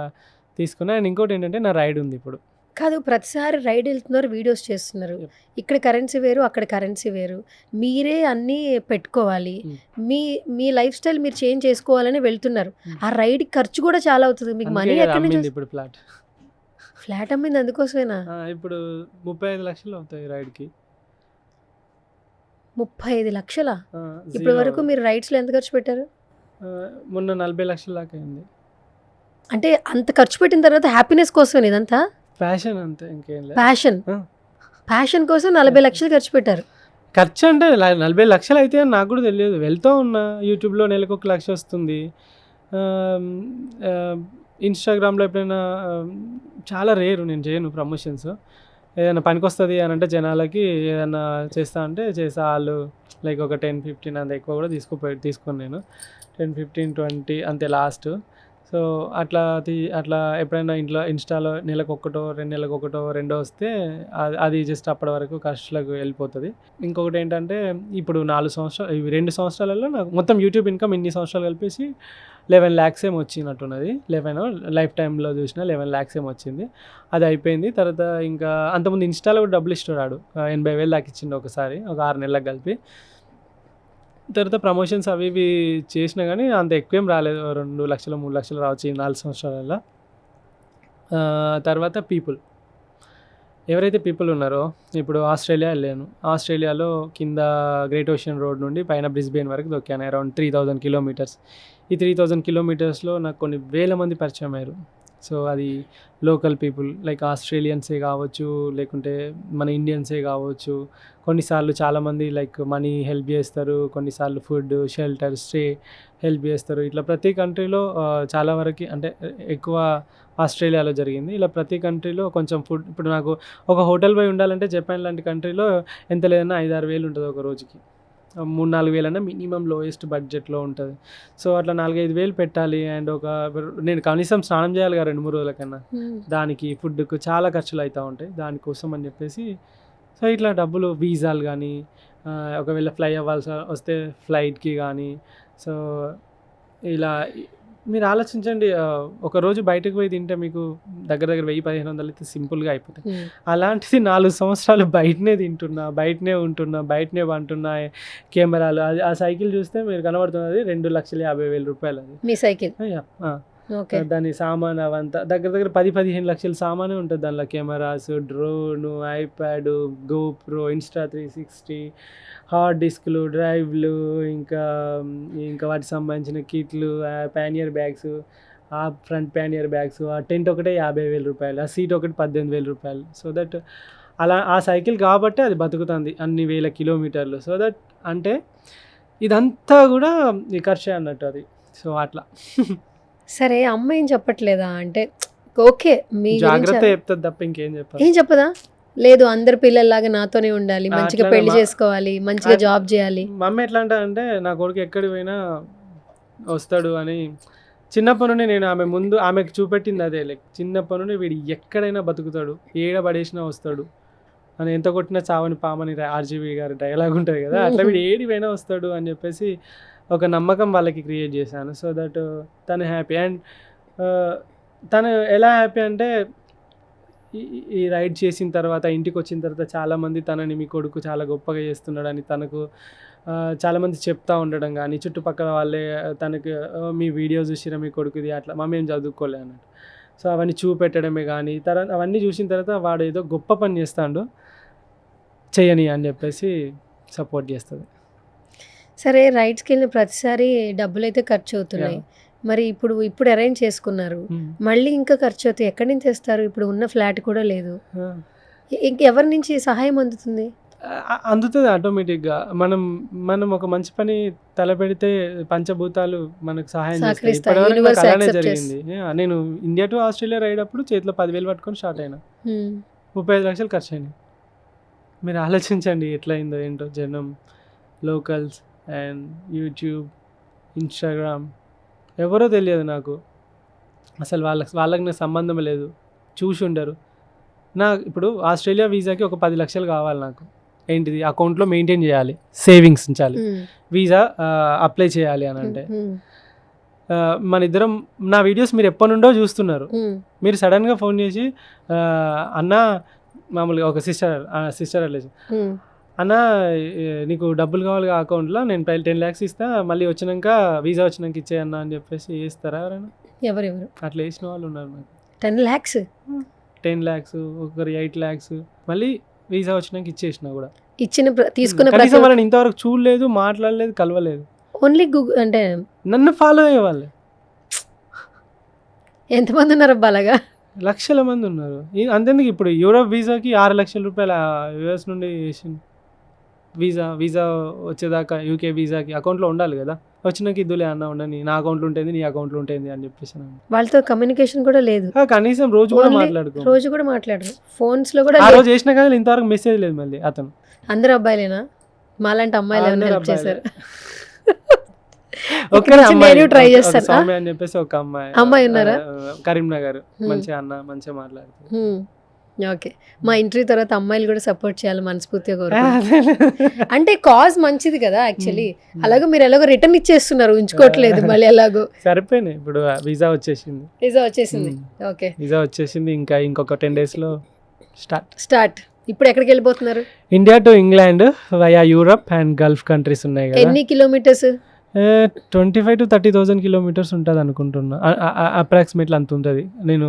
తీసుకున్నా. అండ్ ఇంకోటి ఏంటంటే నా రైడ్ ఉంది ఇప్పుడు. కాదు, ప్రతిసారి రైడ్ వెళ్తున్నారు, వీడియోస్ చేస్తున్నారు, ఇక్కడ కరెన్సీ వేరు అక్కడ కరెన్సీ వేరు, మీరే అన్నీ పెట్టుకోవాలి, మీ మీ లైఫ్ స్టైల్ మీరు చేంజ్ చేసుకోవాలని వెళ్తున్నారు. ఆ రైడ్ ఖర్చు కూడా చాలా అవుతుంది, మీకు మనీ ఎక్కడి నుంచి? ఇప్పుడు ఫ్లాట్ అమ్మింది అందుకోసమేనా? ఇప్పుడు 35 లక్షలు అవుతాయి రైడ్కి. 35 లక్షలా? ఇప్పటి వరకు మీరు రైడ్స్లో ఎంత ఖర్చు పెట్టారు? మొన్న 40 లక్షల దాకా అయింది. అంటే అంత ఖర్చు పెట్టిన తర్వాత హ్యాపీనెస్ కోసం ఇదంతా? ప్యాషన్ అంతే, ఇంకేం లేదు. ప్యాషన్ కోసం 40 లక్షలు ఖర్చు పెట్టారు. ఖర్చు అంటే 40 లక్షలు అయితే అని నాకు కూడా తెలియదు. వెళ్తూ ఉన్నా, యూట్యూబ్లో నెలకు 1 లక్ష వస్తుంది, ఇన్స్టాగ్రామ్లో ఎప్పుడైనా, చాలా రేరు నేను చేయను ప్రమోషన్స్. ఏదైనా పనికి వస్తుంది అని అంటే జనాలకి ఏదైనా చేస్తా అంటే చేసా, వాళ్ళు లైక్ ఒక 10-15 అంత ఎక్కువ కూడా తీసుకొని నేను 10-15-20 అంతే లాస్ట్. సో అట్లా ఎప్పుడైనా ఇన్స్టాలో నెలకు 1 2 నెలలకు 1 2 వస్తే అది జస్ట్ అప్పటి వరకు ఖర్చులకు వెళ్ళిపోతుంది. ఇంకొకటి ఏంటంటే ఇప్పుడు 4 సంవత్సరాలు, ఇవి 2 సంవత్సరాలలో నాకు మొత్తం యూట్యూబ్ ఇన్కమ్ ఇన్ని సంవత్సరాలు కలిపేసి 11 lakhs ఏమో వచ్చినట్టున్నది. 11 లైఫ్ టైంలో చూసిన 11 lakhs ఏమో వచ్చింది. అది అయిపోయింది. తర్వాత ఇంకా అంతకుముందు ఇన్స్టాలో కూడా డబ్బులు ఇస్తున్నాడు, 80,000 దాకా ఇచ్చిండు ఒకసారి, ఒక 6 నెలలకు కలిపి. తర్వాత ప్రమోషన్స్ అవి ఇవి చేసినా కానీ అంత ఎక్కువేం రాలేదు, 2 లక్షలు 3 లక్షలు రావచ్చు ఈ 4 సంవత్సరాలలో. తర్వాత ఎవరైతే పీపుల్ ఉన్నారో, ఇప్పుడు ఆస్ట్రేలియా వెళ్ళాను, ఆస్ట్రేలియాలో కింద గ్రేట్ ఓషన్ రోడ్ నుండి పైన బ్రిస్బేన్ వరకు దొక్కాను, అరౌండ్ 3000 కిలోమీటర్స్. ఈ 3000 కిలోమీటర్స్లో నాకు కొన్ని వేల మంది పరిచయం అయ్యారు. సో అది లోకల్ పీపుల్, లైక్ ఆస్ట్రేలియన్సే కావచ్చు, లేకుంటే మన ఇండియన్సే కావచ్చు. కొన్నిసార్లు చాలామంది లైక్ మనీ హెల్ప్ చేస్తారు, కొన్నిసార్లు ఫుడ్, షెల్టర్, స్టే హెల్ప్ చేస్తారు. ఇట్లా ప్రతి కంట్రీలో చాలా వరకు, అంటే ఎక్కువ ఆస్ట్రేలియాలో జరిగింది. ఇలా ప్రతి కంట్రీలో కొంచెం ఫుడ్, ఇప్పుడు నాకు ఒక హోటల్ పోయి ఉండాలంటే జపాన్ లాంటి కంట్రీలో ఎంత లేదన్నా 5-6 వేలు ఉంటుంది ఒక రోజుకి, 3-4 వేలు అన్నా మినిమం లోయెస్ట్ బడ్జెట్లో ఉంటుంది. సో అట్లా 4-5 వేలు పెట్టాలి. అండ్ నేను కనీసం స్నానం చేయాలి కదా 2-3 రోజులకన్నా, దానికి ఫుడ్కు చాలా ఖర్చులు అవుతూ ఉంటాయి. దానికోసం అని చెప్పేసి సో ఇట్లా డబ్బులు, వీసాలు కానీ, ఒకవేళ ఫ్లై అవ్వాల్సి వస్తే ఫ్లైట్కి కానీ. సో ఇలా మీరు ఆలోచించండి, ఒకరోజు బయటకు పోయి తింటే మీకు దగ్గర 1000-1500 అయితే సింపుల్గా అయిపోతాయి. అలాంటిది 4 సంవత్సరాలు బయటనే తింటున్నా, బయటనే ఉంటున్నా, బయటనే పంటున్నా. కెమెరాలు, అది ఆ సైకిల్ చూస్తే మీరు కనబడుతున్నది 2,50,000 రూపాయలు. అది మీ సైకిల్? దాని సామాన్ అవంతా దగ్గర 10-15 లక్షల సామానే ఉంటుంది దానిలో. Cameras, drone, iPad, GoPro, Insta 360, hard డిస్క్లు, డ్రైవ్లు, ఇంకా వాటికి సంబంధించిన కిట్లు, ప్యానియర్ బ్యాగ్స్, ఆ ఫ్రంట్ ప్యానియర్ బ్యాగ్స్, ఆ టెంట్ ఒకటే 50,000 రూపాయలు, ఆ సీట్ ఒకటి 18,000 రూపాయలు. సో దట్ అలా ఆ సైకిల్ కాబట్టి అది బతుకుతుంది అన్ని వేల కిలోమీటర్లు. సో దట్ అంటే ఇదంతా కూడా ఈ ఖర్చే అన్నట్టు అది. సో అట్లా సరే అమ్మ ఏం చెప్పట్లేదా? అంటే ఓకే మీ జాగ్రత్త చెప్తుంది తప్ప ఇంకేం చెప్పాలి. ఏం చెప్పదా? లేదు అందరు పిల్లల్లాగా నాతోనే ఉండాలి, మంచిగా అట్లనే పెళ్లి చేసుకోవాలి, మంచిగా జాబ్ చేయాలి. మా అమ్మ ఎట్లా అంటే నా కొడుకు ఎక్కడికి పోయినా వస్తాడు అని చిన్నప్పటి నుండి నేను ఆమెకు చూపెట్టింది అదే. లైక్ చిన్నప్పటి నుండి వీడు ఎక్కడైనా బతుకుతాడు, ఏడ పడేసినా వస్తాడు అని, ఎంత కొట్టినా చావని పామని ఆర్జీవి గారి డైలాగ్ ఉంటుంది కదా, అట్లా వీడు ఏడి పోయినా వస్తాడు అని చెప్పేసి ఒక నమ్మకం వాళ్ళకి క్రియేట్ చేశాను. సో దట్ తను హ్యాపీ. అండ్ తను ఎలా హ్యాపీ అంటే ఈ రైడ్ చేసిన తర్వాత ఇంటికి వచ్చిన తర్వాత చాలామంది తనని మీ కొడుకు చాలా గొప్పగా చేస్తున్నాడని తనకు చాలామంది చెప్తా ఉండడం కానీ, చుట్టుపక్కల వాళ్ళే తనకు మీ వీడియో చూసినా మీ కొడుకుది అట్లా మమ్మీ ఏం చదువుకోలే అన్నట్టు. సో అవన్నీ చూపెట్టడమే కానీ తర్వాత అవన్నీ చూసిన తర్వాత వాడు ఏదో గొప్ప పని చేస్తాడు చేయని అని చెప్పేసి సపోర్ట్ చేస్తుంది. సరే రైడ్స్కి వెళ్ళిన ప్రతిసారి డబ్బులు అయితే ఖర్చు అవుతున్నాయి. మరి ఇప్పుడు అరేంజ్ చేసుకున్నారు, మళ్ళీ ఇంకా ఖర్చు అవుతాయి. ఎక్కడి నుంచి తెస్తారు? ఇప్పుడు ఉన్న ఫ్లాట్ కూడా లేదు. ఎవరి నుంచి సహాయం అందుతుంది? అందుతుంది ఆటోమేటిక్గా. మనం ఒక మంచి పని తలపెడితే పంచభూతాలు మనకు సహాయం చేస్తాయి. ఇప్పటివరకు నాకు అలానే జరిగింది. నేను ఇండియా టు ఆస్ట్రేలియా రైడ్ అప్పుడు చేతిలో 10,000 పట్టుకొని స్టార్ట్ అయినా, 35 లక్షలు ఖర్చు అయినాయి. మీరు ఆలోచించండి ఎట్లా అయిందో ఏంటో. జనం, లోకల్స్ అండ్ యూట్యూబ్, ఇన్స్టాగ్రామ్, ఎవరో తెలియదు నాకు అసలు. వాళ్ళకి నాకు సంబంధం లేదు, చూసి ఉండరు. ఇప్పుడు ఆస్ట్రేలియా వీసాకి ఒక 10 లక్షలు కావాలి నాకు. ఏంటిది? అకౌంట్లో మెయింటైన్ చేయాలి, సేవింగ్స్ ఉంచాలి, వీసా అప్లై చేయాలి అని అంటే మన ఇద్దరం నా వీడియోస్ మీరు ఎప్పటి నుండో చూస్తున్నారు. మీరు సడన్గా ఫోన్ చేసి అన్న, మామూలుగా ఒక సిస్టర్ రిలేషన్, అన్న నీకు డబ్బులు కావాలి అకౌంట్లో, నేను 10 lakhs ఇస్తా, మళ్ళీ వచ్చినాక వీసా వచ్చినాక ఇచ్చేయన్న అని చెప్పేసి వేస్తారా ఎవరైనా? ఎవరెవరు అట్లా వేసిన వాళ్ళు ఉన్నారు నాకు. 10 lakhs 10 lakhs, ఒకరు 8 lakhs, మళ్ళీ వీసా వచ్చినాక ఇచ్చేసిన కూడా. తీసుకున్న కనీసం వాళ్ళని ఇంతవరకు చూడలేదు, మాట్లాడలేదు, కలవలేదు. ఓన్లీ అంటే నన్ను ఫాలో అయ్యేవాళ్ళే. ఎంతమంది ఉన్నారు అబ్బా అలాగా? లక్షల మంది ఉన్నారు. అంతేందుకు ఇప్పుడు యూరోప్ వీసాకి 6 లక్షల రూపాయలు యూఎస్ నుండి వేసింది. వీసా వచ్చేదాకా యూకే వీసాకి అకౌంట్లో ఉండాలి కదా. వచ్చినాక ఇద్దులే అన్న ఉండని, నా అకౌంట్లో ఉంటుంది, నీ అకౌంట్లో ఉంటుంది అని చెప్పేసి. వాళ్ళతో కమ్యూనికేషన్ కూడా లేదు, కనీసం రోజు కూడా మాట్లాడరు. ఫోన్స్ లో కూడా ఆ రోజు చేసినా కానీ ఇంతవరకు మెసేజ్ లేదు. మళ్ళీ అతను అందరు అబ్బాయిలేనా? మాలాంటి అమ్మాయిలు ఏమైనా హెల్ప్ చేశారు? ట్రై చేస్తాను సౌమ్య అని చెప్పేసి ఒక అమ్మాయి ఉన్నారా కరీంనగర్, మంచిగా అన్న మంచిగా మాట్లాడుతుంది. ఓకే, మా ఇంటర్వ్యూ తర్వాత అమ్మాయిలు కూడా సపోర్ట్ చేయాలి మనస్ఫూర్తిగా కోరుకుంటున్నాను. అంటే కాజ్ మంచిది కదా యాక్చువల్లీ. అలాగే మీరు ఎలాగో రిటర్న్ ఇచ్చేస్తున్నారు, ఉంచుకోవట్లేదు మళ్ళీ ఎలాగో. సరిపోయినాయి. ఇప్పుడు వీసా వచ్చేసింది. ఓకే, వీసా వచ్చేసింది. ఇంకొక 10 days లో స్టార్ట్. ఇప్పుడు ఎక్కడికి వెళ్ళిపోతున్నారు? India to England via Europe and Gulf countries ఉన్నాయి కదా. ఎన్ని కిలోమీటర్స్? 25,000 to 30,000 kilometers ఉంటుంది అనుకుంటున్నా. అప్రాక్సిమేట్లీ అంత ఉంటుంది, నేను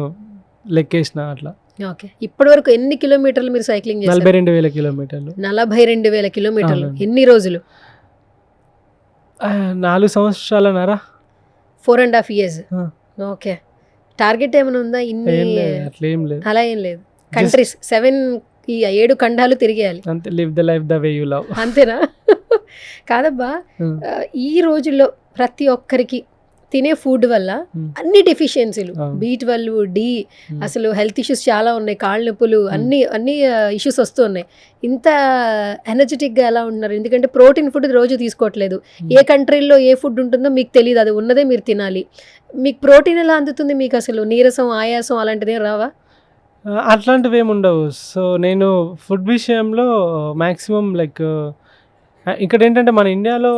లెక్కేసిన అట్లా. ఓకే, ఇప్పటి వరకు ఎన్ని కిలోమీటర్లు మీరు సైక్లింగ్ చేశారు? 42,000 kilometers. 42,000 kilometers. ఎన్ని రోజులు? 4 సంవత్సరాలన్నారా? 4.5 years. ఓకే, టార్గెట్ ఏమైనా ఉందా? అట్లేం లేదు, అలా ఏం లేదు. కంట్రీస్ 7 ఖండాలు తిరిగేయాలి. అంతే, live the life the way you love. అంతేనా? కాదబ్బా, ఈ రోజుల్లో ప్రతి ఒక్కరికి తినే ఫుడ్ వల్ల అన్ని డెఫిషియన్సీలు, B12, D, అసలు హెల్త్ ఇష్యూస్ చాలా ఉన్నాయి, కాళ్ళ నొప్పులు, అన్ని ఇష్యూస్ వస్తూ ఉన్నాయి. ఇంత ఎనర్జెటిక్గా ఎలా ఉంటున్నారు? ఎందుకంటే ప్రోటీన్ ఫుడ్ రోజు తీసుకోవట్లేదు. ఏ కంట్రీల్లో ఏ ఫుడ్ ఉంటుందో మీకు తెలియదు, అది ఉన్నదే మీరు తినాలి. మీకు ప్రోటీన్ ఎలా అందుతుంది? మీకు అసలు నీరసం, ఆయాసం అలాంటిదే రావా? అట్లాంటివి ఏమి ఉండవు. సో నేను ఫుడ్ విషయంలో మ్యాక్సిమం లైక్ ఇక్కడ ఏంటంటే మన ఇండియాలో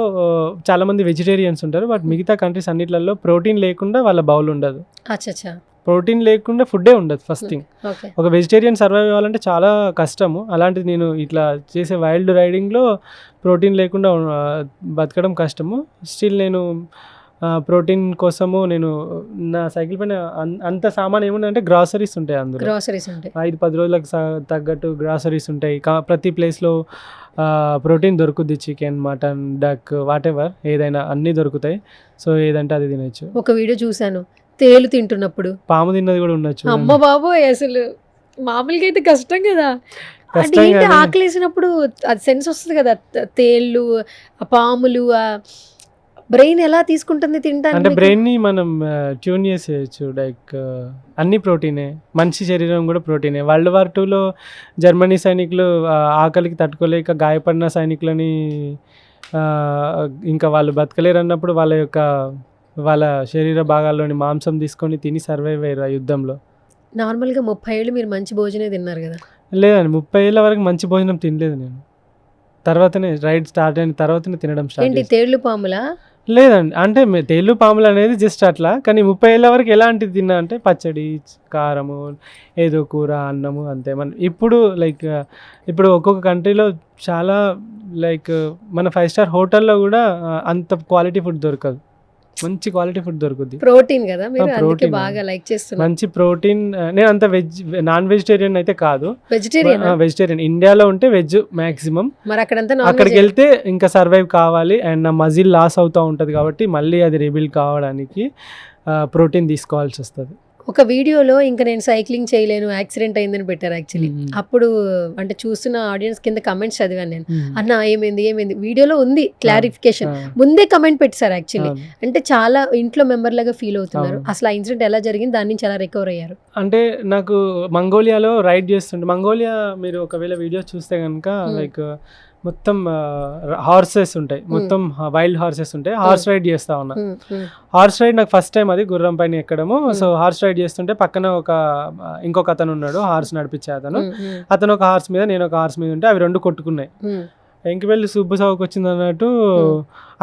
చాలామంది వెజిటేరియన్స్ ఉంటారు, బట్ మిగతా కంట్రీస్ అన్నిట్లలో ప్రోటీన్ లేకుండా వాళ్ళ బౌల్ ఉండదు. ప్రోటీన్ లేకుండా ఫుడ్డే ఉండదు ఫస్ట్ థింగ్. ఒక వెజిటేరియన్ సర్వైవ్ అవ్వాలంటే చాలా కష్టము. అలాంటిది నేను ఇట్లా చేసే వైల్డ్ రైడింగ్లో ప్రోటీన్ లేకుండా బతకడం కష్టము. స్టిల్ నేను ప్రోటీన్ కోసము నేను నా సైకిల్ పైన అంత సామాన్ ఏముందంటే గ్రాసరీస్ ఉంటాయి. అందులో 5-10 రోజులకు తగ్గట్టు గ్రాసరీస్ ఉంటాయి. ప్రతి ప్లేస్లో ప్రోటీన్ దొరుకుద్ది, chicken, mutton, duck, whatever ఏదైనా అన్నీ దొరుకుతాయి. సో ఏదంటే అది తినచ్చు. ఒక వీడియో చూశాను, తేలు తింటున్నప్పుడు పాము తిన్నది కూడా ఉండొచ్చు. అమ్మ బాబోయ్, అసలు మామూలుగా అయితే కష్టం కదా. అంటే కష్టం ఏంటి కానీ ఆకలేసినప్పుడు అది సెన్స్ వస్తుంది కదా, తేళ్ళు, ఆ పాములు, ఆ బ్రెయిన్ ఎలా తీసుకుంటుంది అంటే తినడానికి? బ్రెయిన్ని మనం ట్యూన్ చేసేయచ్చు. లైక్ అన్ని ప్రోటీనే, మనిషి శరీరం కూడా ప్రోటీనే. వరల్డ్ వార్ 2లో జర్మనీ సైనికులు ఆకలికి తట్టుకోలేక గాయపడిన సైనికులని ఇంకా వాళ్ళు బతకలేరు అన్నప్పుడు వాళ్ళ శరీర భాగాల్లోని మాంసం తీసుకొని తిని సర్వైవ్ అయ్యారు ఆ యుద్ధంలో. నార్మల్గా 30 ఏళ్ళు మీరు మంచి భోజనే తిన్నారు కదా. లేదండి, 30 ఏళ్ళ వరకు మంచి భోజనం తినలేదు నేను. తర్వాతనే రైడ్ స్టార్ట్ అయిన తర్వాతనే తినడం స్టార్ట్ ఏంటి చేశాను. తేళ్లు పాములా? లేదండి, అంటే తేళ్ళు పాములు అనేది జస్ట్ అట్లా. కానీ 30 ఏళ్ళ వరకు ఎలాంటిది తిన్నా అంటే పచ్చడి, కారము, ఏదో కూర, అన్నము అంతే. ఇప్పుడు లైక్ ఇప్పుడు ఒక్కొక్క కంట్రీలో చాలా లైక్ మన 5 స్టార్ హోటల్లో కూడా అంత క్వాలిటీ ఫుడ్ దొరకదు. మంచి క్వాలిటీ ఫుడ్ దొరుకుద్ది. ప్రోటీన్ కదా మీరు, అందుకే ప్రోటీన్ బాగా లైక్ చేస్తున్నారు. మంచి ప్రోటీన్. నేను అంత నాన్ వెజిటేరియన్ అయితే కాదు, వెజిటేరియన్. వెజిటేరియన్. ఇండియాలో ఉంటే వెజ్ మ్యాక్సిమం. మరి అక్కడంతా నాన్ అక్కడికి వెజ్. వెళ్తే ఇంకా సర్వైవ్ కావాలి అండ్ నా మజిల్ లాస్ అవుతూ ఉంటుంది కాబట్టి మళ్ళీ అది రిబిల్డ్ కావడానికి ప్రోటీన్ తీసుకోవాల్సి వస్తుంది. ఒక వీడియోలో ఇంకా నేను సైక్లింగ్ చేయలేను, యాక్సిడెంట్ అయిందని పెట్టారు యాక్చువల్లీ. అప్పుడు అంటే చూస్తున్న ఆడియన్స్ కింద కమెంట్స్ చదివాను నేను. అన్న ఏమైంది వీడియోలో ఉంది క్లారిఫికేషన్, ముందే కమెంట్ పెట్టారు యాక్చువల్లీ. అంటే చాలా ఇంట్లో మెంబర్ లాగా ఫీల్ అవుతున్నారు. అసలు ఆ ఇన్సిడెంట్ ఎలా జరిగింది, దాని నుంచి ఎలా రికవర్ అయ్యారు? అంటే నాకు మంగోలియాలో రైడ్ చేస్తుంటే, మంగోలియా మీరు ఒకవేళ వీడియో చూస్తే కనుక లైక్ మొత్తం హార్సెస్ ఉంటాయి, మొత్తం వైల్డ్ హార్సెస్ ఉంటాయి. హార్స్ రైడ్ చేస్తా ఉన్నా. హార్స్ రైడ్ నాకు ఫస్ట్ టైం, అది గుర్రం పైన ఎక్కడము. సో హార్స్ రైడ్ చేస్తుంటే పక్కన ఇంకొక అతను ఉన్నాడు, హార్స్ నడిపించే అతను ఒక హార్స్ మీద, నేను ఒక హార్స్ మీద ఉంటే అవి రెండు కొట్టుకున్నాయి. ఎంకివెళ్ళి సుబ్బు సాగుకు వచ్చింది అన్నట్టు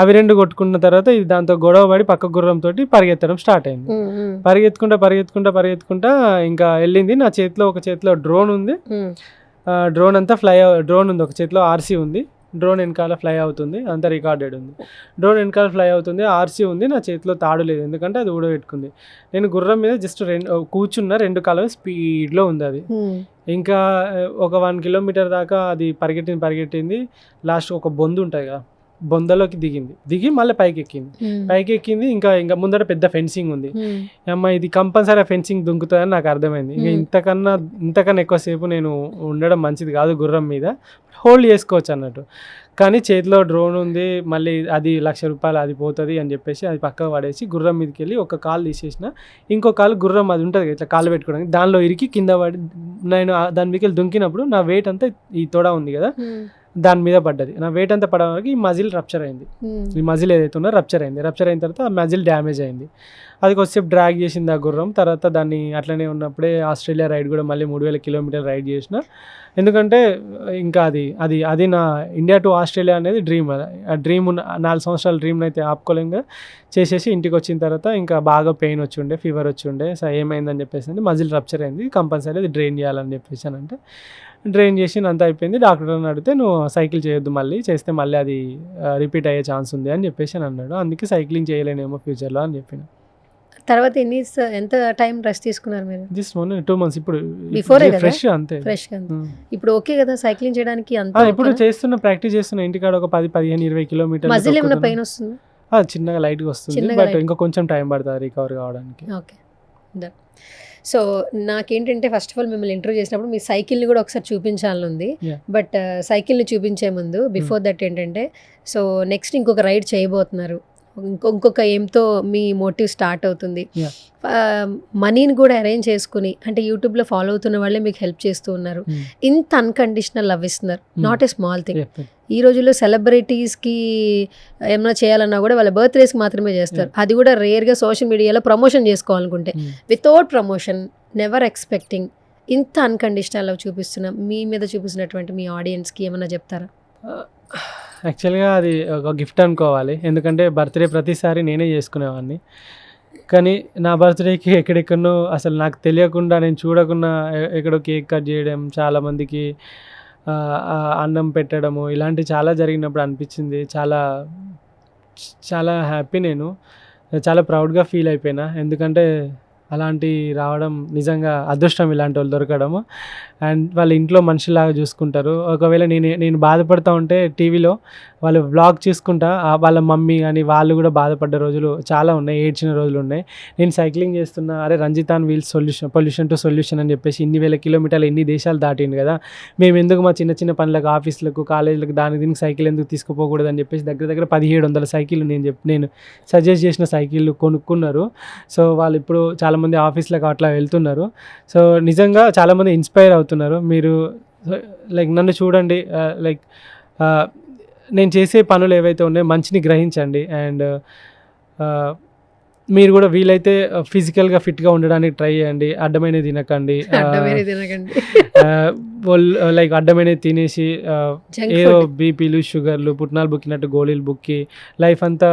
అవి రెండు కొట్టుకున్న తర్వాత ఇది దాంతో గొడవ పడి పక్క గుర్రంతో పరిగెత్తడం స్టార్ట్ అయింది. పరిగెత్తుకుంటా ఇంకా వెళ్ళింది. నా ఒక చేతిలో డ్రోన్ ఉంది, డ్రోన్ అంతా డ్రోన్ ఉంది, ఒక చేతిలో ఆర్సీ ఉంది, డ్రోన్ వెనకాల ఫ్లై అవుతుంది, అంతా రికార్డెడ్ ఉంది. డ్రోన్ వెనకాల ఫ్లై అవుతుంది, ఆర్సీ ఉంది, నా చేతిలో తాడు లేదు ఎందుకంటే అది ఊడబెట్టుకుంది. నేను గుర్రం మీద జస్ట్ కూర్చున్న, 2 కాళ్ళు స్పీడ్లో ఉంది అది. ఇంకా ఒక 1 కిలోమీటర్ దాకా అది పరిగెట్టింది. లాస్ట్ ఒక బొందు ఉంటుంది కదా, బొందలోకి దిగి మళ్ళీ పైకి ఎక్కింది. ఇంకా ముందర పెద్ద ఫెన్సింగ్ ఉంది. అమ్మ ఇది కంపల్సరీ ఫెన్సింగ్ దుంకుతుందని నాకు అర్థమైంది. ఇంకా ఇంతకన్నా ఎక్కువసేపు నేను ఉండడం మంచిది కాదు గుర్రం మీద, హోల్డ్ చేసుకోవచ్చు అన్నట్టు. కానీ చేతిలో డ్రోన్ ఉంది, మళ్ళీ అది ₹1,00,000 అది పోతుంది అని చెప్పేసి అది పక్కకు పడేసి గుర్రం మీదకి వెళ్ళి ఒక కాలు తీసేసిన, ఇంకో కాలు గుర్రం అది ఉంటుంది ఇట్లా కాలు పెట్టుకోవడానికి, దానిలో ఇరికి కింద పడి నేను దాని మీదకి వెళ్ళి దుంకినప్పుడు నా వెయిట్ అంతా ఈ తొడ ఉంది కదా దాని మీద పడ్డది. నా వెయిట్ అంతా పడడానికి ఈ మజిల్ రప్చర్ అయింది. ఈ మజిల్ ఏదైతే ఉందో రప్చర్ అయిన తర్వాత ఆ మజిల్ డ్యామేజ్ అయింది. అది కొద్దిసేపు డ్రాగ్ చేసింది ఆ గుర్రం. తర్వాత దాన్ని అట్లనే ఉన్నప్పుడే ఆస్ట్రేలియా రైడ్ కూడా మళ్ళీ 3,000 కిలోమీటర్లు రైడ్ చేసిన. ఎందుకంటే ఇంకా అది నా ఇండియా టు ఆస్ట్రేలియా అనేది డ్రీమ్. ఆ డ్రీమ్ 4 సంవత్సరాల డ్రీమ్ని అయితే ఆపుకోలేక చేసేసి ఇంటికి వచ్చిన తర్వాత ఇంకా బాగా పెయిన్ వచ్చిండే, ఫీవర్ వచ్చిండే. సో ఏమైందని చెప్పేసి మజిల్ రప్చర్ అయింది, కంపల్సరీ అది డ్రైన్ చేయాలని చెప్పేసి అంటే డ్రైన్ చేసి అంతా అయిపోయింది. డాక్టర్ అని అడిగితే నువ్వు సైకిల్ చేయొద్దు, మళ్ళీ చేస్తే మళ్ళీ అది రిపీట్ అయ్యే ఛాన్స్ ఉంది అని చెప్పేసి అన్నాడు. అందుకే సైక్లింగ్ చేయలేనేమో ఫ్యూచర్లో అని చెప్పిన. తర్వాత ఎంత టైం రెస్ట్ తీసుకున్నారు మీరు? Just 2 months. ఇప్పుడు ఫ్రెష్ అంతే, ఫ్రెష్ ఇప్పుడు ఓకే కదా సైక్లింగ్ చేయడానికి? అంతా ఇప్పుడు ప్రాక్టీస్ చేస్తున్నా ఇంటికాడ ఒక 10, 15, 20 కిలోమీటర్లు. మజిల్ ఏమైనా పెయిన్ వస్తుందా? చిన్నగా లైట్గా వస్తుంది, బట్ ఇంకా కొంచెం టైం పడుతుంది రికవర్ కావడానికి. ఓకే. సో నాకేంటంటే ఫస్ట్ ఆఫ్ ఆల్ మిమ్మల్ని ఇంటర్వ్యూ చేసినప్పుడు మీ సైకిల్ని కూడా ఒకసారి చూపించాలని ఉంది. బట్ సైకిల్ని చూపించే ముందు బిఫోర్ దట్ ఏంటంటే, సో నెక్స్ట్ ఇంకొక రైడ్ చేయబోతున్నారు, ఇంకొక ఏంతో మీ మోటివ్ స్టార్ట్ అవుతుంది. మనీని కూడా అరేంజ్ చేసుకుని, అంటే యూట్యూబ్లో ఫాలో అవుతున్న వాళ్ళే మీకు హెల్ప్ చేస్తూ ఉన్నారు. ఇంత అన్కండిషనల్ లవ్ ఇస్తున్నారు, నాట్ ఏ స్మాల్ థింగ్. ఈ రోజుల్లో సెలబ్రిటీస్కి ఏమైనా చేయాలన్నా కూడా వాళ్ళ బర్త్డేస్కి మాత్రమే చేస్తారు, అది కూడా రేర్గా సోషల్ మీడియాలో ప్రమోషన్ చేసుకోవాలనుకుంటే. వితౌట్ ప్రమోషన్, నెవర్ ఎక్స్పెక్టింగ్, ఇంత అన్కండిషనల్ లవ్ చూపిస్తున్నా మీ మీద చూపిస్తున్నటువంటి మీ ఆడియన్స్కి ఏమైనా చెప్తారా? యాక్చువల్గా అది ఒక గిఫ్ట్ అనుకోవాలి, ఎందుకంటే బర్త్డే ప్రతిసారి నేనే చేసుకునేవాడిని. కానీ నా బర్త్డేకి ఎక్కడెక్కడో అసలు నాకు తెలియకుండా, నేను చూడకుండా ఎక్కడో కేక్ కట్ చేయడం, చాలామందికి అన్నం పెట్టడము, ఇలాంటివి చాలా జరిగినప్పుడు అనిపించింది. చాలా చాలా హ్యాపీ, నేను చాలా ప్రౌడ్గా ఫీల్ అయిపోయినా. ఎందుకంటే అలాంటి రావడం నిజంగా అదృష్టం, ఇలాంటి వాళ్ళు దొరకడము. అండ్ వాళ్ళ ఇంట్లో మనిషిలాగా చూసుకుంటారు. ఒకవేళ నేను బాధపడతా ఉంటే టీవీలో వాళ్ళు వ్లాగ్ చూసుకుంటా వాళ్ళ మమ్మీ కానీ వాళ్ళు కూడా బాధపడ్డ రోజులు చాలా ఉన్నాయి, ఏడ్చిన రోజులు ఉన్నాయి. నేను సైక్లింగ్ చేస్తున్నా, అరే రంజితాన్ వీల్స్ పొల్యూషన్ టు సొల్యూషన్ అని చెప్పేసి ఇన్ని వేల కిలోమీటర్లు ఎన్ని దేశాలు దాటింది కదా, మేము ఎందుకు మా చిన్న చిన్న పనులకు ఆఫీసులకు కాలేజీలకు దీనికి సైకిల్ ఎందుకు తీసుకుపోకూడదు అని చెప్పేసి దగ్గర 1700 సైకిళ్ళు నేను సజెస్ట్ చేసిన సైకిళ్ళు కొనుక్కున్నారు. సో వాళ్ళు ఇప్పుడు చాలామంది ఆఫీస్లకు అట్లా వెళ్తున్నారు. సో నిజంగా చాలామంది ఇన్స్పైర్ అవుతున్నారు. మీరు లైక్ నన్ను చూడండి, లైక్ నేను చేసే పనులు ఏవైతే ఉన్నాయో మంచిని గ్రహించండి. అండ్ మీరు కూడా వీలైతే ఫిజికల్గా ఫిట్గా ఉండడానికి ట్రై చేయండి. అడ్డమైనది తినకండి, లైక్ అడ్డమైనది తినేసి ఏదో బీపీలు షుగర్లు పుట్నాలు బుక్కినట్టు గోళీలు బుక్కి లైఫ్ అంతా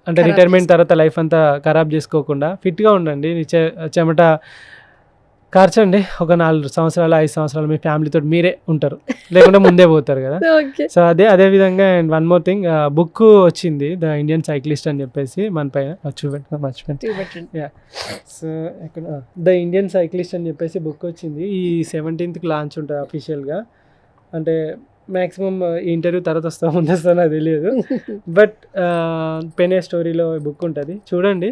అంటే రిటైర్మెంట్ తర్వాత లైఫ్ అంతా ఖరాబ్ చేసుకోకుండా ఫిట్గా ఉండండి. చెమట కార్చండి. ఒక 4 సంవత్సరాలు 5 సంవత్సరాలు మీ ఫ్యామిలీతో మీరే ఉంటారు, లేకుంటే ముందే పోతారు కదా. సో అదే విధంగా. And one more thing, book వచ్చింది ద ఇండియన్ సైక్లిస్ట్ అని చెప్పేసి మన పైన మర్చిపోయాను. సో ఎక్కడ ద ఇండియన్ సైక్లిస్ట్ అని చెప్పేసి బుక్ వచ్చింది. ఈ 17th లాంచ్ ఉంటుంది అఫీషియల్గా. అంటే మ్యాక్సిమం ఈ ఇంటర్వ్యూ తర్వాత వస్తా నాకు తెలియదు, బట్ పెనే స్టోరీలో బుక్ ఉంటుంది, చూడండి.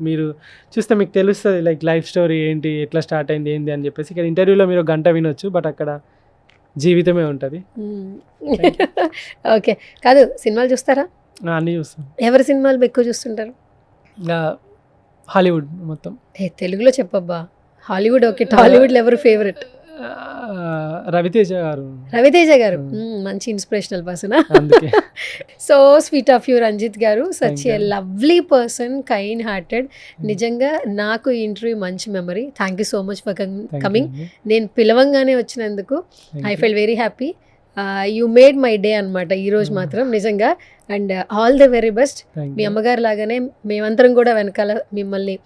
మీరు చూస్తే మీకు తెలుస్తుంది లైక్ లైఫ్ స్టోరీ ఏంటి, ఎట్లా స్టార్ట్ అయింది ఏంది అని చెప్పేసి. ఇక్కడ ఇంటర్వ్యూలో మీరు 1 గంట వినొచ్చు, బట్ అక్కడ జీవితమే ఉంటుంది. ఓకే, కాదు సినిమాలు చూస్తారా? అన్నీ చూస్తాం. ఎవరి సినిమాలు ఎక్కువ చూస్తుంటారు? హాలీవుడ్ మొత్తం. తెలుగులో చెప్పబ్బా. హాలీవుడ్ ఓకే, టాలీవుడ్లో ఎవరు ఫేవరెట్? రవితేజ గారు మంచి inspirational person. So sweet of you Ranjith garu, such a lovely person, kind hearted. నిజంగా నాకు ఈ ఇంటర్వ్యూ మంచి memory. Thank you so much for coming. నేను పిలవంగానే వచ్చినందుకు I full very happy. You made my day అనమాట ఈరోజు మాత్రం నిజంగా. And all the very best. మీ అమ్మగారు లాగానే మేమందరం కూడా వెనకాల మిమ్మల్ని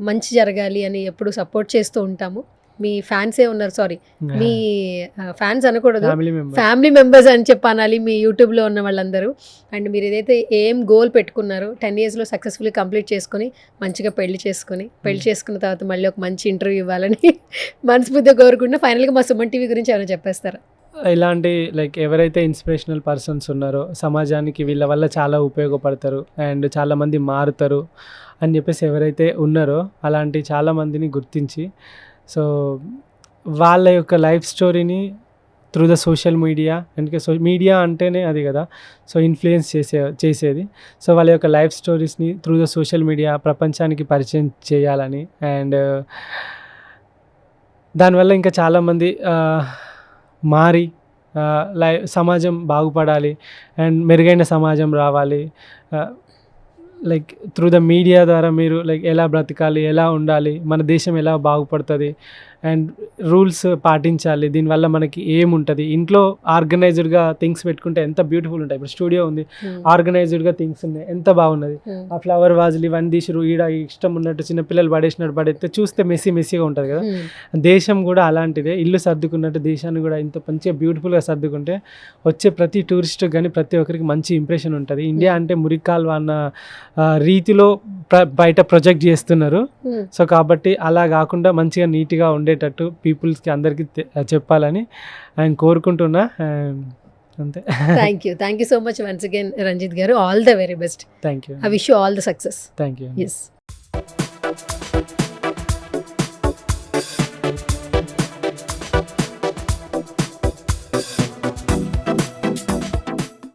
మంచి జరగాలి అని ఎప్పుడు సపోర్ట్ చేస్తూ ఉంటాము. మీ ఫ్యాన్సే ఉన్నారు, సారీ మీ ఫ్యాన్స్ అనకూడదు, ఫ్యామిలీ మెంబర్స్ అని చెప్పాలి మీ యూట్యూబ్లో ఉన్న వాళ్ళందరూ. అండ్ మీరు ఏదైతే ఏం గోల్ పెట్టుకున్నారో 10 yearsలో సక్సెస్ఫుల్లీ కంప్లీట్ చేసుకొని మంచిగా పెళ్లి చేసుకున్న తర్వాత మళ్ళీ ఒక మంచి ఇంటర్వ్యూ ఇవ్వాలని మనస్ఫూర్తిగా కోరుకుంటే ఫైనల్గా మా సుమన్ టీవీ గురించి ఏమైనా చెప్పేస్తారా? ఇలాంటి లైక్ ఎవరైతే ఇన్స్పిరేషనల్ పర్సన్స్ ఉన్నారో సమాజానికి వీళ్ళ వల్ల చాలా ఉపయోగపడతారు అండ్ చాలామంది మారుతారు అని చెప్పేసి ఎవరైతే ఉన్నారో అలాంటి చాలామందిని గుర్తించి, సో వాళ్ళ యొక్క లైఫ్ స్టోరీని త్రూ ద సోషల్ మీడియా, ఎందుకంటే మీడియా అంటేనే అది కదా, సో ఇన్ఫ్లుయెన్స్ చేసేది. సో వాళ్ళ యొక్క లైఫ్ స్టోరీస్ని త్రూ ద సోషల్ మీడియా ప్రపంచానికి పరిచయం చేయాలని, అండ్ దానివల్ల ఇంకా చాలామంది మారి సమాజం బాగుపడాలి అండ్ మెరుగైన సమాజం రావాలి. లైక్ త్రూ ద మీడియా ద్వారా మీరు లైక్ ఎలా బ్రతకాలి, ఎలా ఉండాలి, మన దేశం ఎలా బాగుపడుతుంది అండ్ రూల్స్ పాటించాలి. దీనివల్ల మనకి ఏముంటుంది, ఇంట్లో ఆర్గనైజ్డ్గా థింగ్స్ పెట్టుకుంటే ఎంత బ్యూటిఫుల్ ఉంటాయి. ఇప్పుడు స్టూడియో ఉంది, ఆర్గనైజ్డ్గా థింగ్స్ ఉన్నాయి, ఎంత బాగున్నది. ఆ ఫ్లవర్ వాజులు ఇవన్నీ తీసిరు, ఈడ ఇష్టం ఉన్నట్టు చిన్నపిల్లలు పడేసినట్టు పడేస్తే చూస్తే మెస్సీగా ఉంటుంది కదా. దేశం కూడా అలాంటిదే, ఇల్లు సర్దుకున్నట్టు దేశాన్ని కూడా ఇంత మంచిగా బ్యూటిఫుల్గా సర్దుకుంటే వచ్చే ప్రతి టూరిస్ట్ కానీ ప్రతి ఒక్కరికి మంచి ఇంప్రెషన్ ఉంటుంది. ఇండియా అంటే మురికాల్వ అన్న రీతిలో బయట ప్రొజెక్ట్ చేస్తున్నారు. సో కాబట్టి అలా కాకుండా మంచిగా నీట్గా ఉండేటట్టు పీపుల్స్కి అందరికీ చెప్పాలని ఆయన కోరుకుంటున్నా. అంతే. Thank you so much once again Ranjith garu. All the very best. Thank you. I wish you all the success. Thank you. Yes.